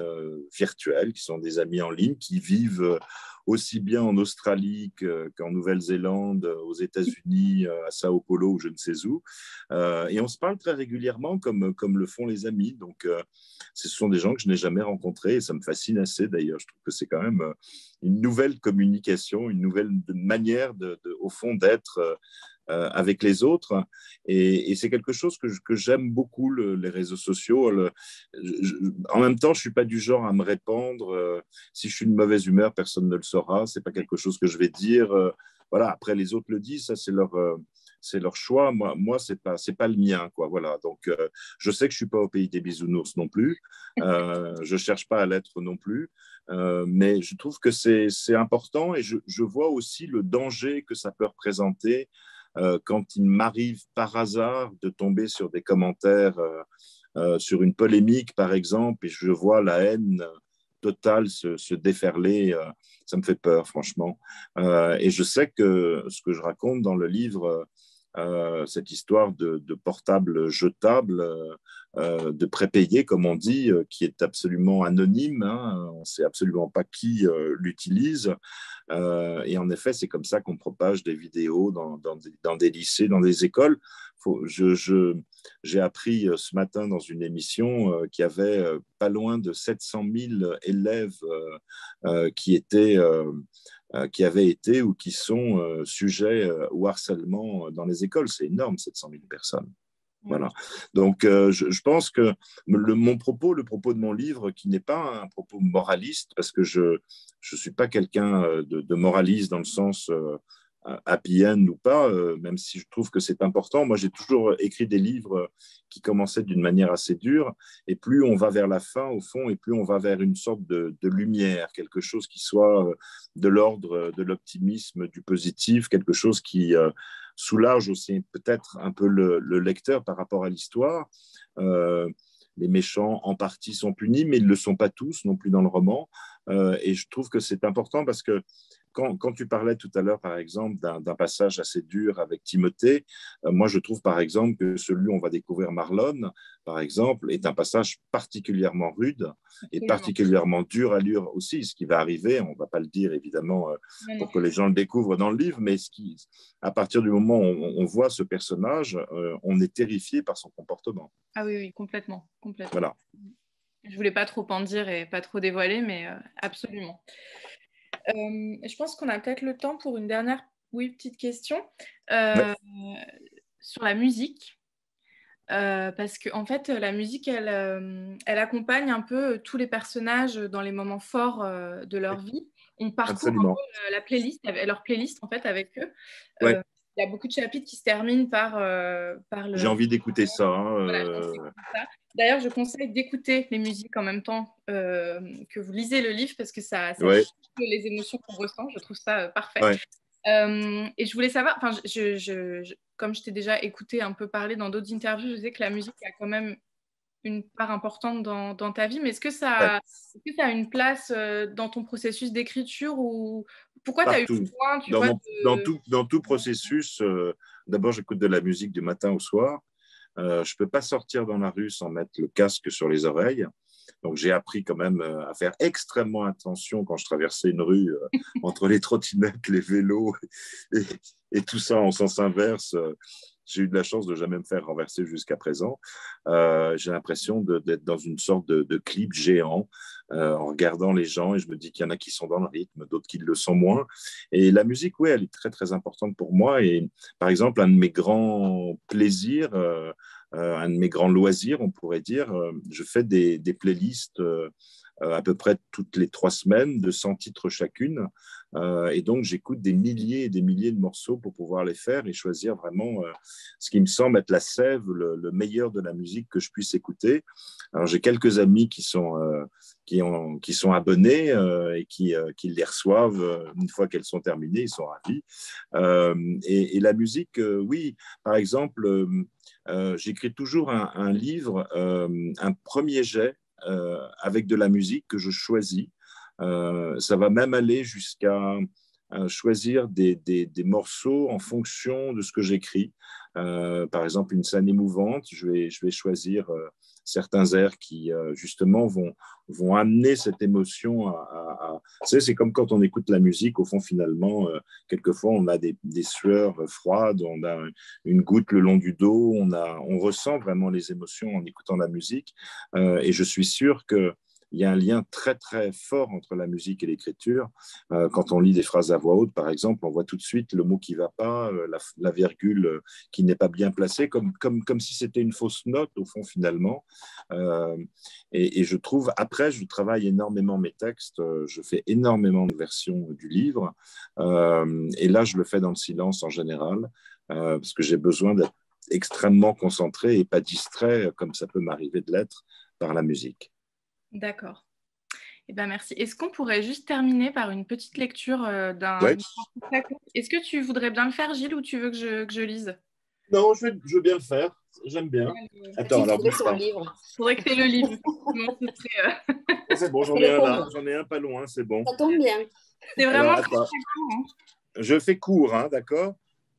virtuels, qui sont des amis en ligne, qui vivent aussi bien en Australie qu'en Nouvelle-Zélande, aux États-Unis, à Sao Paulo ou je ne sais où. Et on se parle très régulièrement comme le font les amis. Donc, ce sont des gens que je n'ai jamais rencontrés et ça me fascine assez d'ailleurs. Je trouve que c'est quand même une nouvelle communication, une nouvelle manière, au fond, d'être avec les autres. Et c'est quelque chose que j'aime beaucoup, les réseaux sociaux. En même temps, je ne suis pas du genre à me répandre. Si je suis de mauvaise humeur, personne ne le saura. Ce n'est pas quelque chose que je vais dire. Voilà, après, les autres le disent, ça, c'est leur choix. Moi c'est pas le mien, quoi. Voilà. Donc, je sais que je suis pas au pays des bisounours non plus. Je cherche pas à l'être non plus. Mais je trouve que c'est important et je vois aussi le danger que ça peut représenter quand il m'arrive par hasard de tomber sur des commentaires sur une polémique, par exemple, et je vois la haine totale se déferler, ça me fait peur, franchement. Et je sais que ce que je raconte dans le livre, cette histoire de portable jetable, de prépayé, comme on dit, qui est absolument anonyme. Hein, on ne sait absolument pas qui l'utilise. Et en effet, c'est comme ça qu'on propage des vidéos dans des lycées, dans des écoles. J'ai appris ce matin dans une émission qu'il y avait pas loin de 700 000 élèves qui avaient été ou qui sont sujets au harcèlement dans les écoles. C'est énorme, 700 000 personnes. Voilà. Donc, je pense que le propos de mon livre, qui n'est pas un propos moraliste, parce que je ne suis pas quelqu'un de moraliste dans le sens happy end ou pas, même si je trouve que c'est important. Moi, j'ai toujours écrit des livres qui commençaient d'une manière assez dure, et plus on va vers la fin, au fond, et plus on va vers une sorte de lumière, quelque chose qui soit de l'ordre de l'optimisme, du positif, quelque chose qui soulage aussi peut-être un peu le lecteur par rapport à l'histoire. Les méchants, en partie, sont punis, mais ils ne le sont pas tous non plus dans le roman. Et je trouve que c'est important parce que quand tu parlais tout à l'heure, par exemple, d'un passage assez dur avec Timothée, moi, je trouve, par exemple, que celui où on va découvrir Marlon, par exemple, est un passage particulièrement rude et particulièrement dur à lire aussi. Ce qui va arriver, on ne va pas le dire, évidemment, pour que les gens le découvrent dans le livre, mais à partir du moment où on voit ce personnage, on est terrifié par son comportement. Ah oui, oui, complètement. Voilà. Je voulais pas trop en dire et pas trop dévoiler, mais absolument. Je pense qu'on a peut-être le temps pour une dernière petite question sur la musique. Parce qu'en fait, la musique, elle accompagne un peu tous les personnages dans les moments forts de leur vie. On parcourt un peu la playlist, leur playlist en fait avec eux. Il y a beaucoup de chapitres qui se terminent par le... J'ai envie d'écouter ça. Voilà, ça. D'ailleurs, je conseille d'écouter les musiques en même temps que vous lisez le livre parce que ça change les émotions qu'on ressent. Je trouve ça parfait. Et je voulais savoir, comme je t'ai déjà écouté un peu parler dans d'autres interviews, je disais que la musique a quand même une part importante dans ta vie, mais est-ce que ça a une place dans ton processus d'écriture ou pourquoi tu as eu besoin dans tout processus, d'abord j'écoute de la musique du matin au soir. Je ne peux pas sortir dans la rue sans mettre le casque sur les oreilles. Donc, j'ai appris quand même à faire extrêmement attention quand je traversais une rue entre les trottinettes, les vélos et tout ça en sens inverse. J'ai eu de la chance de jamais me faire renverser jusqu'à présent. J'ai l'impression d'être dans une sorte de clip géant en regardant les gens et je me dis qu'il y en a qui sont dans le rythme, d'autres qui le sont moins. Et la musique, oui, elle est très, très importante pour moi. Et par exemple, un de mes grands plaisirs, un de mes grands loisirs, on pourrait dire, je fais des playlists à peu près toutes les 3 semaines de 100 titres chacune. Et donc, j'écoute des milliers et des milliers de morceaux pour pouvoir les faire et choisir vraiment ce qui me semble être la sève, le meilleur de la musique que je puisse écouter. Alors, j'ai quelques amis qui sont abonnés et qui les reçoivent une fois qu'elles sont terminées. Ils sont ravis. Et la musique, oui, par exemple, j'écris toujours un livre, un premier jet avec de la musique que je choisis. Ça va même aller jusqu'à choisir des morceaux en fonction de ce que j'écris. Par exemple, une scène émouvante, je vais choisir certains airs qui, justement, vont amener cette émotion c'est comme quand on écoute la musique, au fond, finalement, quelquefois, on a des sueurs froides, on a une goutte le long du dos, on ressent vraiment les émotions en écoutant la musique. Et je suis sûr que il y a un lien très, très fort entre la musique et l'écriture. Quand on lit des phrases à voix haute, par exemple, on voit tout de suite le mot qui ne va pas, la virgule qui n'est pas bien placée, comme si c'était une fausse note, au fond, finalement. Et je trouve, après, je travaille énormément mes textes, je fais énormément de versions du livre. Et là, je le fais dans le silence en général, parce que j'ai besoin d'être extrêmement concentré et pas distrait, comme ça peut m'arriver de l'être, par la musique. D'accord. Eh ben, merci. Est-ce qu'on pourrait juste terminer par une petite lecture d'un... Est-ce que tu voudrais bien le faire, Gilles, ou tu veux que je lise? Non, je veux bien le faire. J'aime bien. Attends, alors son livre. Il faudrait que tu aies le livre. C'est bon, j'en ai un là. J'en ai un pas loin, c'est bon. Ça tombe bien. C'est vraiment très court. Hein. Je fais court, hein, d'accord?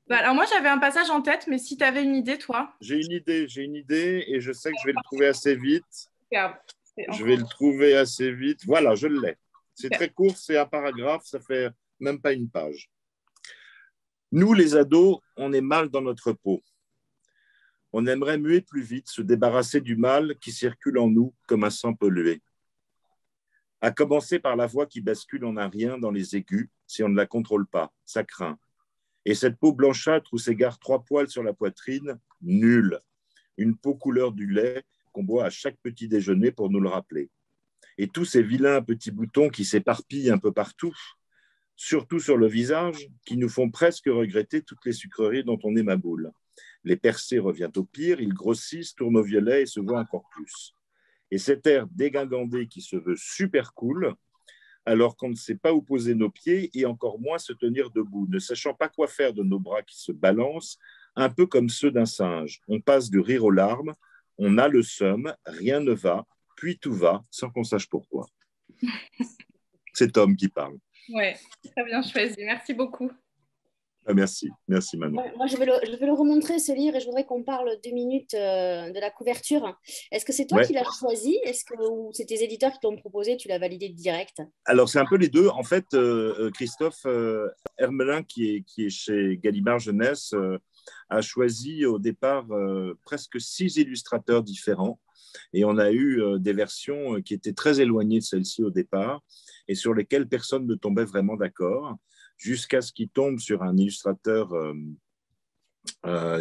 Bah, alors moi, j'avais un passage en tête, mais si tu avais une idée, toi? J'ai une idée et je sais que je vais le trouver assez vite. Superbe. Je vais le trouver assez vite. Voilà, je l'ai. C'est très court, c'est un paragraphe, ça fait même pas une page. Nous, les ados, on est mal dans notre peau. On aimerait muer plus vite, se débarrasser du mal qui circule en nous comme un sang pollué. À commencer par la voix qui bascule en un rien dans les aigus si on ne la contrôle pas, ça craint. Et cette peau blanchâtre où s'égarent 3 poils sur la poitrine, nulle. Une peau couleur du lait qu'on boit à chaque petit déjeuner pour nous le rappeler. Et tous ces vilains petits boutons qui s'éparpillent un peu partout, surtout sur le visage, qui nous font presque regretter toutes les sucreries dont on est ma boule. Les percés reviennent au pire, ils grossissent, tournent au violet et se voient encore plus. Et cet air dégingandé qui se veut super cool, alors qu'on ne sait pas où poser nos pieds et encore moins se tenir debout, ne sachant pas quoi faire de nos bras qui se balancent, un peu comme ceux d'un singe. On passe du rire aux larmes, on a le seum, rien ne va, puis tout va, sans qu'on sache pourquoi. C'est Tom qui parle. Ouais, très bien choisi. Merci beaucoup. Merci, merci Manon. Moi, je vais le remontrer, ce livre, et je voudrais qu'on parle 2 minutes de la couverture. Est-ce que c'est toi Ouais. qui l'as choisi? Ou c'est tes éditeurs qui t'ont proposé, tu l'as validé direct? Alors, c'est un peu les deux. En fait, Christophe Hermelin, qui est chez Gallimard Jeunesse, a choisi au départ presque 6 illustrateurs différents. Et on a eu des versions qui étaient très éloignées de celle-ci au départ et sur lesquelles personne ne tombait vraiment d'accord, jusqu'à ce qu'il tombe sur un illustrateur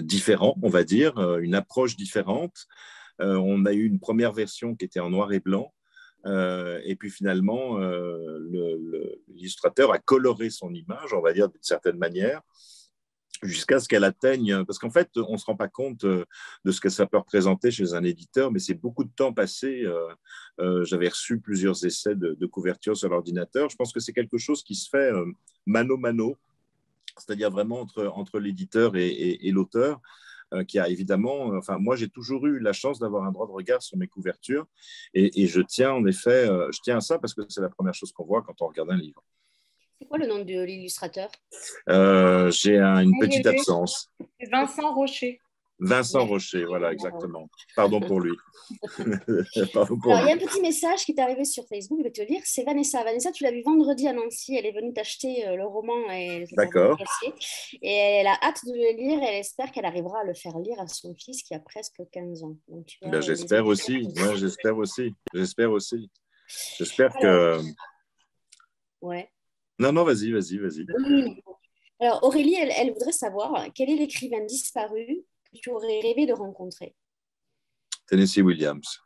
différent, on va dire, une approche différente. On a eu une première version qui était en noir et blanc. Et puis finalement, l'illustrateur a coloré son image, on va dire d'une certaine manière, jusqu'à ce qu'elle atteigne, parce qu'en fait, on ne se rend pas compte de ce que ça peut représenter chez un éditeur, mais c'est beaucoup de temps passé. J'avais reçu plusieurs essais de couverture sur l'ordinateur. Je pense que c'est quelque chose qui se fait mano-mano, c'est-à-dire vraiment entre l'éditeur et l'auteur, qui a évidemment, enfin moi j'ai toujours eu la chance d'avoir un droit de regard sur mes couvertures et je tiens en effet, je tiens à ça parce que c'est la première chose qu'on voit quand on regarde un livre. C'est quoi le nom de l'illustrateur? J'ai une petite absence. C'est Vincent Rocher. Vincent Rocher, voilà, exactement. Pardon pour lui. Pardon pour Alors, lui. Il y a un petit message qui est arrivé sur Facebook, je vais te le lire. C'est Vanessa. Vanessa, tu l'as vu vendredi à Nancy. Elle est venue t'acheter le roman. D'accord. Et elle a hâte de le lire et elle espère qu'elle arrivera à le faire lire à son fils qui a presque 15 ans. Donc, j'espère aussi. Ouais, j'espère aussi. J'espère aussi. J'espère que... Ouais. Non, vas-y. Alors, Aurélie, elle voudrait savoir quel est l'écrivain disparu que tu aurais rêvé de rencontrer? Tennessee Williams.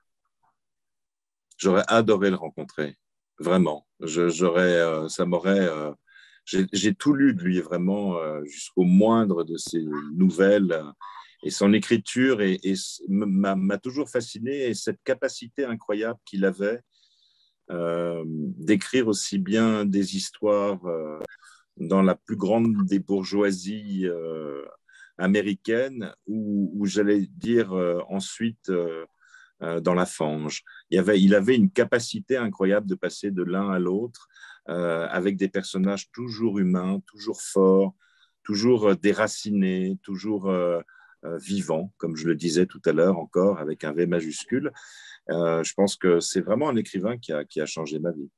J'aurais adoré le rencontrer, vraiment. Ça m'aurait. J'ai tout lu de lui, vraiment, jusqu'au moindre de ses nouvelles. Et son écriture m'a toujours fasciné. Et cette capacité incroyable qu'il avait d'écrire aussi bien des histoires dans la plus grande des bourgeoisies américaines, ou j'allais dire ensuite dans la fange. Il avait une capacité incroyable de passer de l'un à l'autre avec des personnages toujours humains, toujours forts, toujours déracinés, toujours vivants, comme je le disais tout à l'heure encore, avec un V majuscule. Je pense que c'est vraiment un écrivain qui a changé ma vie.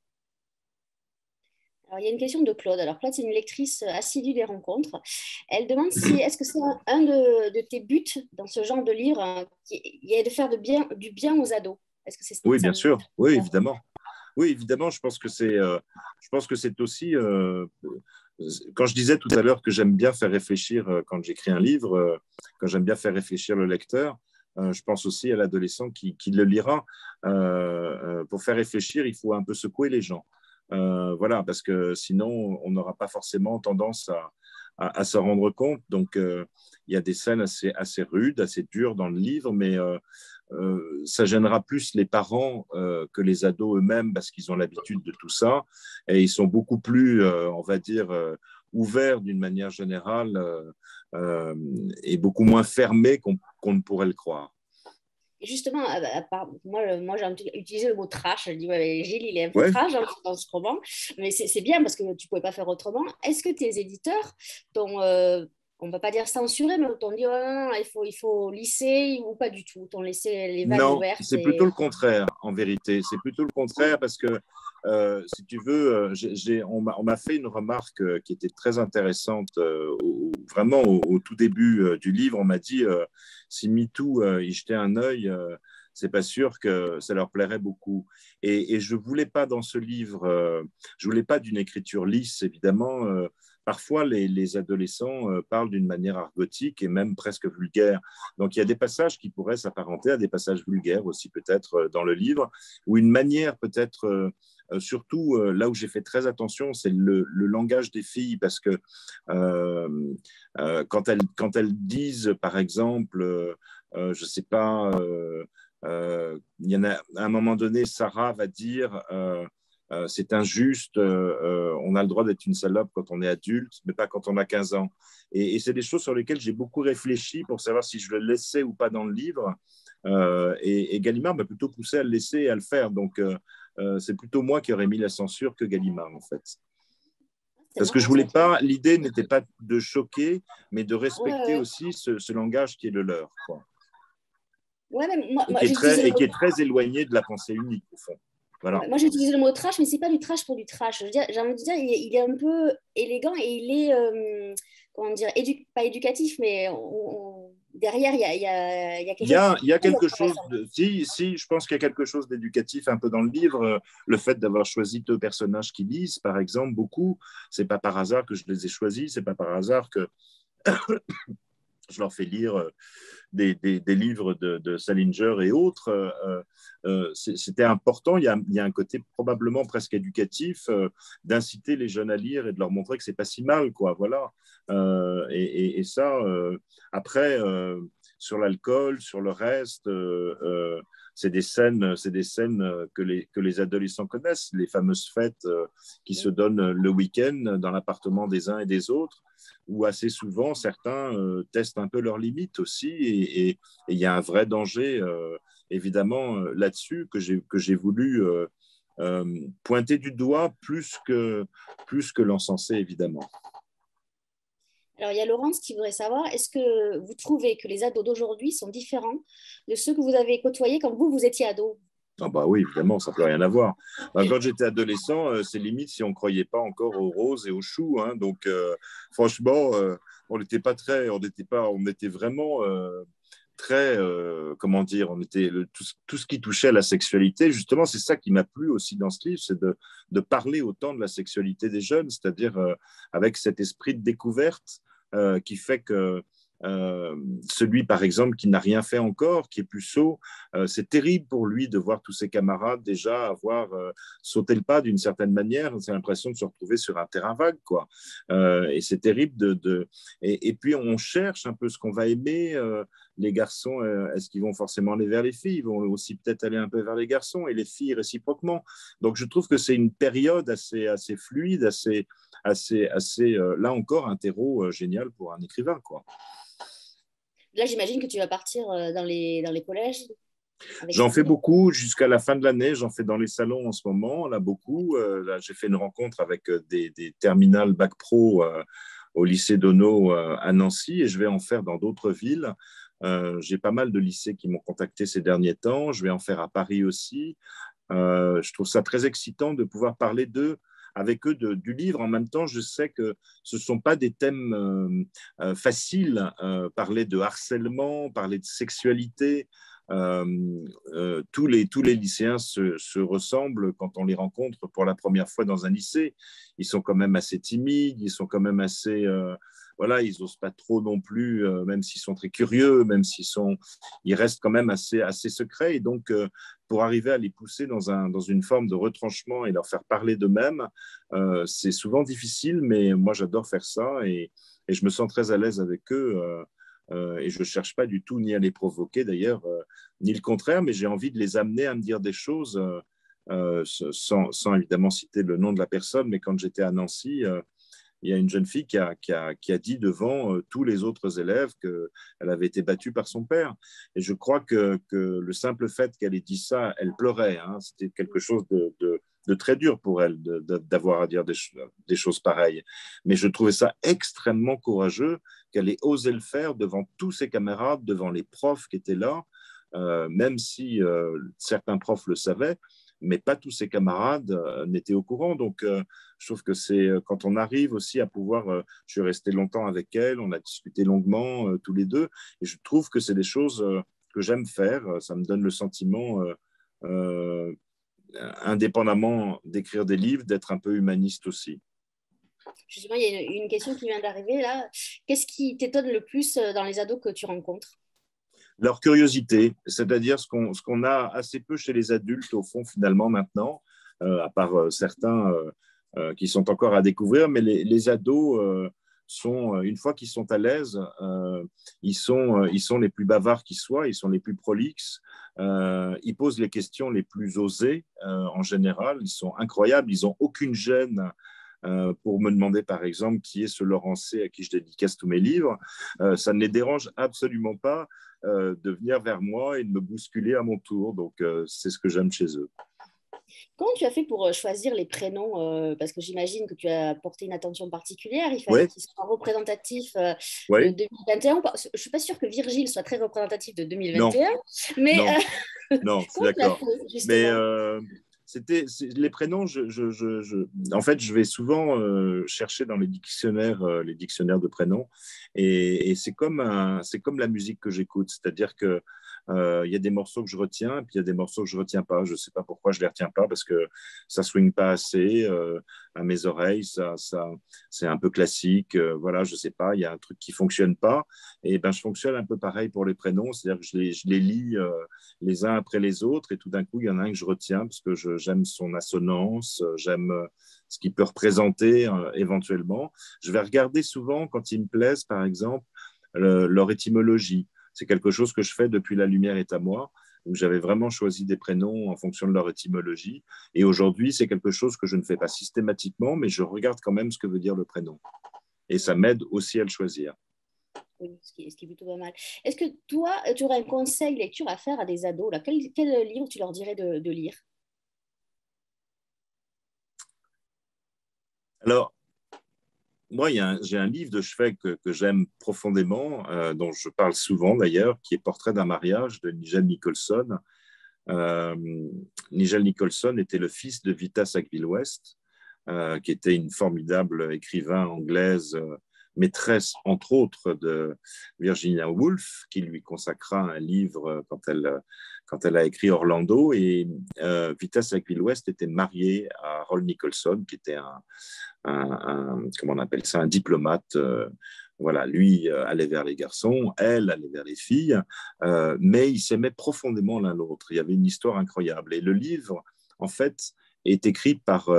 Alors, il y a une question de Claude. Alors, Claude, c'est une lectrice assidue des rencontres. Elle demande est-ce que c'est un de tes buts dans ce genre de livre qui est de faire du bien aux ados? Est-ce que c'est Oui, bien sûr. Oui, évidemment. Oui, évidemment. Je pense que c'est aussi. Quand je disais tout à l'heure que j'aime bien faire réfléchir quand j'écris un livre, quand j'aime bien faire réfléchir le lecteur, je pense aussi à l'adolescent qui le lira. Pour faire réfléchir, il faut un peu secouer les gens. Voilà, parce que sinon, on n'aura pas forcément tendance à s'en rendre compte. Donc, il y a des scènes assez rudes, assez dures dans le livre, mais ça gênera plus les parents que les ados eux-mêmes parce qu'ils ont l'habitude de tout ça et ils sont beaucoup plus, on va dire, ouverts d'une manière générale et beaucoup moins fermés qu'on ne pourrait le croire. Et justement, moi j'ai utilisé le mot trash. Je dis, ouais, Gilles, il est un peu trash dans ce roman, mais c'est bien parce que tu ne pouvais pas faire autrement. Est-ce que tes éditeurs t'ont, on ne va pas dire censuré, mais t'ont dit, non, il faut lisser ou pas du tout? T'ont laissé les vannes ouvertes? Non, c'est plutôt le contraire, en vérité. C'est plutôt le contraire parce que, si tu veux, on m'a fait une remarque qui était très intéressante vraiment au tout début du livre. On m'a dit, si MeToo y jetait un œil, c'est pas sûr que ça leur plairait beaucoup. Et je voulais pas dans ce livre, je voulais pas d'une écriture lisse, évidemment. Parfois, les adolescents parlent d'une manière argotique et même presque vulgaire. Donc, il y a des passages qui pourraient s'apparenter à des passages vulgaires aussi, peut-être, dans le livre, ou une manière, peut-être, surtout, là où j'ai fait très attention, c'est le langage des filles, parce que quand elles disent, par exemple, je ne sais pas, il y en a, à un moment donné, Sarah va dire... c'est injuste, on a le droit d'être une salope quand on est adulte, mais pas quand on a 15 ans. Et c'est des choses sur lesquelles j'ai beaucoup réfléchi pour savoir si je le laissais ou pas dans le livre. Et Gallimard m'a plutôt poussé à le laisser et à le faire. Donc, c'est plutôt moi qui aurais mis la censure que Gallimard, en fait. C'est Parce que je marrant, ça. voulais pas, l'idée n'était pas de choquer, mais de respecter Ouais. aussi ce langage qui est le leur, quoi. Ouais, mais moi, Et qui est j'utilise le très, et mot. qui est très éloigné de la pensée unique, au fond. Voilà. Ouais, moi, j'utilise le mot trash, mais c'est pas du trash pour du trash. Je veux dire, j'ai envie de dire, il est un peu élégant et il est, comment dire, pas éducatif, mais derrière, il y a quelque chose Il y a de très quelque chose intéressant. de. Si, je pense qu'il y a quelque chose d'éducatif un peu dans le livre. Le fait d'avoir choisi deux personnages qui lisent, par exemple, beaucoup, c'est pas par hasard que je les ai choisis, c'est pas par hasard que je leur fais lire des livres de Salinger et autres. C'était important. Il y a un côté probablement presque éducatif d'inciter les jeunes à lire et de leur montrer que c'est pas si mal, quoi. Voilà. Et ça, après, sur l'alcool, sur le reste. C'est des scènes que les adolescents connaissent, les fameuses fêtes qui se donnent le week-end dans l'appartement des uns et des autres, où assez souvent certains testent un peu leurs limites aussi, et il y a un vrai danger évidemment là-dessus que j'ai voulu pointer du doigt plus que l'encenser évidemment. Alors, il y a Laurence qui voudrait savoir, est-ce que vous trouvez que les ados d'aujourd'hui sont différents de ceux que vous avez côtoyés quand vous étiez ado? Ah bah oui, évidemment, ça ne peut rien avoir. Bah, quand j'étais adolescent, c'est limite si on ne croyait pas encore aux roses et aux choux, hein. Donc, franchement, on n'était pas très, on était vraiment très, comment dire, on était tout ce qui touchait à la sexualité. Justement, c'est ça qui m'a plu aussi dans ce livre, c'est de parler autant de la sexualité des jeunes, c'est-à-dire avec cet esprit de découverte qui fait que celui, par exemple, qui n'a rien fait encore, qui est plus sot, c'est terrible pour lui de voir tous ses camarades déjà avoir sauté le pas d'une certaine manière. C'est l'impression de se retrouver sur un terrain vague, quoi. Et c'est terrible et puis on cherche un peu ce qu'on va aimer. Les garçons, est-ce qu'ils vont forcément aller vers les filles? Ils vont aussi peut-être aller un peu vers les garçons, et les filles réciproquement. Donc je trouve que c'est une période assez fluide, là encore, un terreau génial pour un écrivain, quoi. Là, j'imagine que tu vas partir dans les collèges avec J'en ces fais livres. beaucoup jusqu'à la fin de l'année. J'en fais dans les salons en ce moment, là, beaucoup. Là, j'ai fait une rencontre avec des terminales Bac Pro au lycée d'Ono à Nancy, et je vais en faire dans d'autres villes. J'ai pas mal de lycées qui m'ont contacté ces derniers temps. Je vais en faire à Paris aussi. Je trouve ça très excitant de pouvoir parler avec eux du livre. En même temps, je sais que ce ne sont pas des thèmes faciles. Parler de harcèlement, parler de sexualité. Tous les lycéens se ressemblent quand on les rencontre pour la première fois dans un lycée. Ils sont quand même assez timides, ils sont quand même assez... voilà, ils n'osent pas trop non plus, même s'ils sont très curieux, ils restent quand même assez secrets. Et donc, pour arriver à les pousser dans une forme de retranchement et leur faire parler d'eux-mêmes, c'est souvent difficile, mais moi j'adore faire ça, et je me sens très à l'aise avec eux. Et je ne cherche pas du tout ni à les provoquer d'ailleurs, ni le contraire, mais j'ai envie de les amener à me dire des choses, sans évidemment citer le nom de la personne, mais quand j'étais à Nancy, il y a une jeune fille qui a dit devant tous les autres élèves qu'elle avait été battue par son père. Et je crois que le simple fait qu'elle ait dit ça, elle pleurait, hein. C'était quelque chose de très dur pour elle d'avoir à dire des choses pareilles. Mais je trouvais ça extrêmement courageux qu'elle ait osé le faire devant tous ses camarades, devant les profs qui étaient là, même si certains profs le savaient, mais pas tous ses camarades n'étaient au courant. Donc, je trouve que c'est quand on arrive aussi à pouvoir... je suis resté longtemps avec elle, on a discuté longuement tous les deux, et je trouve que c'est des choses que j'aime faire. Ça me donne le sentiment, indépendamment d'écrire des livres, d'être un peu humaniste aussi. Justement, il y a une question qui vient d'arriver là. Qu'est-ce qui t'étonne le plus dans les ados que tu rencontres? Leur curiosité, c'est-à-dire ce qu'on a assez peu chez les adultes, au fond, finalement, maintenant, à part certains qui sont encore à découvrir, mais les ados sont, une fois qu'ils sont à l'aise, ils sont les plus bavards qui soient, ils sont les plus prolixes, ils posent les questions les plus osées en général, ils sont incroyables, ils n'ont aucune gêne pour me demander, par exemple, qui est ce Laurencé à qui je dédicace tous mes livres. Ça ne les dérange absolument pas de venir vers moi et de me bousculer à mon tour. Donc, c'est ce que j'aime chez eux. Comment tu as fait pour choisir les prénoms parce que j'imagine que tu as porté une attention particulière. Il fallait Ouais, qu'ils soient représentatifs de ouais, 2021. Je ne suis pas sûre que Virgile soit très représentatif de non, 2021, mais non. Non, je suis comment tu as d'accord. fait Mais justement? les prénoms, en fait, je vais souvent chercher dans les dictionnaires de prénoms, et c'est comme la musique que j'écoute, c'est-à-dire que il y a des morceaux que je retiens, et puis il y a des morceaux que je retiens pas. Je sais pas pourquoi je les retiens pas, parce que ça swing pas assez à mes oreilles, c'est un peu classique. Voilà, je sais pas, il y a un truc qui fonctionne pas. Et ben, je fonctionne un peu pareil pour les prénoms, c'est-à-dire que je les lis les uns après les autres, et tout d'un coup, il y en a un que je retiens parce que j'aime son assonance, j'aime ce qu'il peut représenter éventuellement. Je vais regarder souvent, quand ils me plaisent, par exemple, leur étymologie. C'est quelque chose que je fais depuis La Lumière est à moi, où j'avais vraiment choisi des prénoms en fonction de leur étymologie. Et aujourd'hui, c'est quelque chose que je ne fais pas systématiquement, mais je regarde quand même ce que veut dire le prénom. Et ça m'aide aussi à le choisir. Oui, ce qui est plutôt pas mal. Est-ce que toi, tu aurais un conseil lecture à faire à des ados là? Quel livre tu leur dirais de lire? Alors, moi, j'ai un livre de chevet que j'aime profondément, dont je parle souvent d'ailleurs, qui est Portrait d'un mariage de Nigel Nicholson. Euh, Nigel Nicholson était le fils de Vita Sackville-West, qui était une formidable écrivain anglaise, maîtresse entre autres de Virginia Woolf, qui lui consacra un livre quand elle a écrit Orlando. Et Vita Sackville-West était mariée à Roll Nicholson, qui était comment on appelle ça, un diplomate. Voilà, lui allait vers les garçons, elle allait vers les filles, mais ils s'aimaient profondément l'un l'autre. Il y avait une histoire incroyable. Et le livre, en fait, est écrit par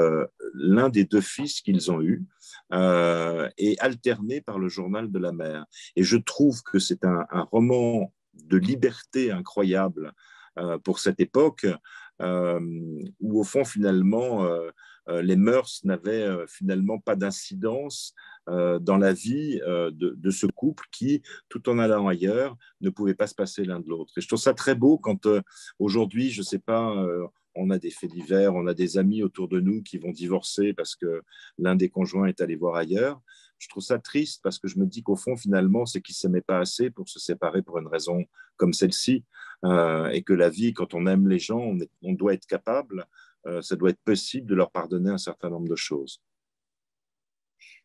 l'un des deux fils qu'ils ont eus et alterné par le journal de la mère. Et je trouve que c'est un roman de liberté incroyable pour cette époque, où au fond, finalement, les mœurs n'avaient finalement pas d'incidence dans la vie de ce couple qui, tout en allant ailleurs, ne pouvait pas se passer l'un de l'autre. Et je trouve ça très beau quand aujourd'hui, je ne sais pas, on a des faits divers, on a des amis autour de nous qui vont divorcer parce que l'un des conjoints est allé voir ailleurs. Je trouve ça triste parce que je me dis qu'au fond, finalement, c'est qu'ils ne s'aimaient pas assez pour se séparer pour une raison comme celle-ci. Et que la vie, quand on aime les gens, on doit être capable, ça doit être possible de leur pardonner un certain nombre de choses.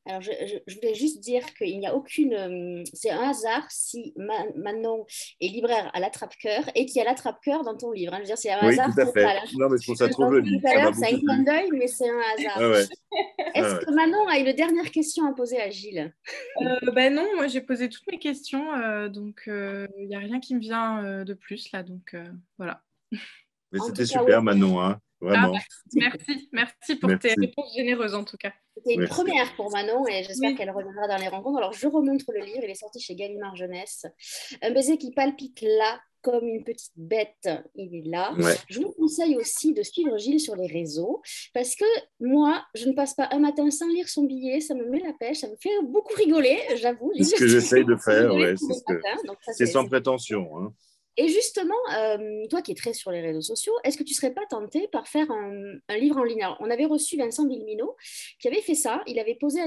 Alors, je voulais juste dire qu'il n'y a aucune. C'est un hasard si Manon est libraire à l'attrape-cœur et qu'il y a l'attrape-cœur dans ton livre. Hein. Je veux dire, c'est un Oui, tout hasard à fait. total. Hein. Non, mais je trouve ça Je trop l'ai dit joli. tout à Ça m'a l'heure, c'est beaucoup un clin plu. d'œil, mais c'est un hasard. Ah ouais, ah Est-ce ouais. que Manon a une dernière question à poser à Gilles? Ben non, moi j'ai posé toutes mes questions, donc il n'y a rien qui me vient de plus là, donc voilà. Mais En c'était tout cas, oui, super, Manon, hein, Ah, vraiment. merci, merci pour tes Merci, réponses généreuses en tout cas. c'était une merci. première pour Manon et j'espère Oui. qu'elle reviendra dans les rencontres. Alors, je remontre le livre, il est sorti chez Gallimard Jeunesse. Un baiser qui palpite là, comme une petite bête, il est là. Ouais. Je vous conseille aussi de suivre Gilles sur les réseaux parce que moi, je ne passe pas un matin sans lire son billet, ça me met la pêche, ça me fait beaucoup rigoler, j'avoue. C'est ce que j'essaye de faire, Rigoler ouais. tous les matins, donc ça, C'est sans prétention, hein. et justement, toi qui es très sur les réseaux sociaux, est-ce que tu ne serais pas tenté par faire un livre en ligne? Alors, on avait reçu Vincent Villeminot qui avait fait ça. Il avait posé,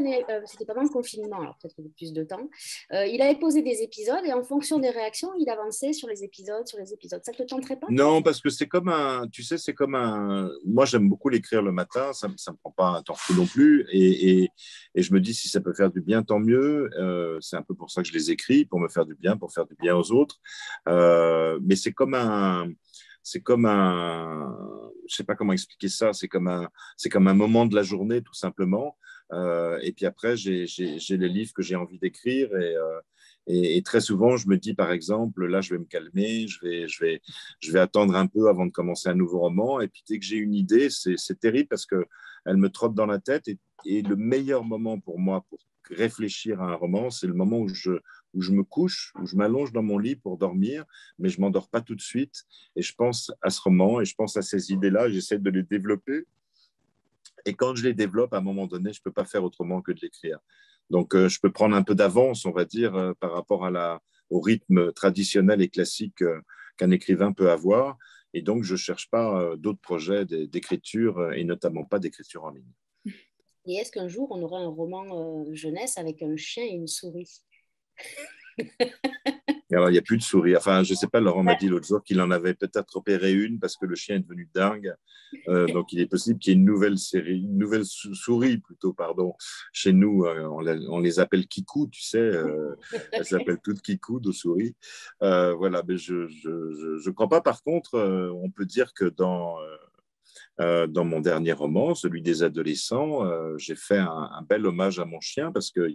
c'était pendant le confinement, alors peut-être plus de temps. Il avait posé des épisodes et en fonction des réactions, il avançait sur les épisodes, sur les épisodes. Ça ne te tenterait pas, toi? Non, parce que c'est comme un, tu sais, c'est comme un. Moi, j'aime beaucoup l'écrire le matin, ça me prend pas un temps fou non plus, et je me dis si ça peut faire du bien, tant mieux. C'est un peu pour ça que je les écris, pour me faire du bien, pour faire du bien aux autres. Mais c'est comme un, je sais pas comment expliquer ça. C'est comme un moment de la journée, tout simplement. Et puis après, j'ai les livres que j'ai envie d'écrire et très souvent, je me dis, par exemple, là, je vais me calmer, je vais attendre un peu avant de commencer un nouveau roman. Et puis, dès que j'ai une idée, c'est terrible parce qu'elle me trotte dans la tête. Et le meilleur moment pour moi, pour réfléchir à un roman, c'est le moment où je me couche, où je m'allonge dans mon lit pour dormir, mais je ne m'endors pas tout de suite. Et je pense à ce roman et je pense à ces idées-là. J'essaie de les développer. Et quand je les développe, à un moment donné, je ne peux pas faire autrement que de l'écrire. Donc, je peux prendre un peu d'avance, on va dire, par rapport au rythme traditionnel et classique qu'un écrivain peut avoir. Et donc, je ne cherche pas d'autres projets d'écriture, et notamment pas d'écriture en ligne. Et est-ce qu'un jour, on aura un roman jeunesse avec un chien et une souris? Alors, il n'y a plus de souris. Enfin, je ne sais pas, Laurent m'a dit l'autre jour qu'il en avait peut-être opéré une parce que le chien est devenu dingue. Donc, il est possible qu'il y ait une nouvelle série, une nouvelle souris plutôt, pardon. Chez nous, on les appelle Kikou, tu sais. Elles s'appellent toutes Kikou, nos souris. Voilà, mais je ne crois pas. Par contre, on peut dire que dans mon dernier roman, celui des adolescents, j'ai fait un bel hommage à mon chien parce qu'il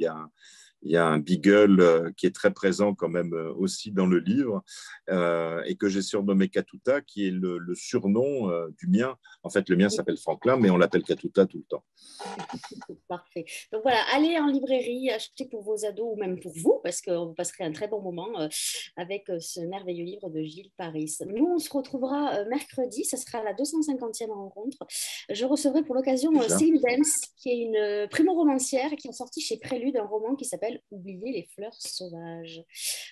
y a un beagle qui est très présent quand même aussi dans le livre et que j'ai surnommé Katuta, qui est le surnom du mien. En fait, le mien s'appelle Franklin, mais on l'appelle Katuta tout le temps. Parfait. Donc voilà, allez en librairie, achetez pour vos ados ou même pour vous, parce que vous passerez un très bon moment avec ce merveilleux livre de Gilles Paris. Nous, on se retrouvera mercredi, ça sera la 250e rencontre. Je recevrai pour l'occasion Céline Dance, qui est une primo-romancière qui a sorti chez Prélude un roman qui s'appelle Oublier les fleurs sauvages.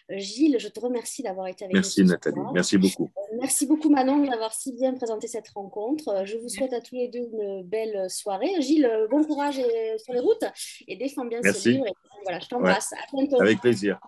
Gilles, je te remercie d'avoir été avec nous. Merci Nathalie, merci beaucoup. Merci beaucoup Manon d'avoir si bien présenté cette rencontre. Je vous souhaite à tous les deux une belle soirée. Gilles, bon courage sur les routes et défends bien ce livre. Et voilà, je t'embrasse. À bientôt. Avec plaisir.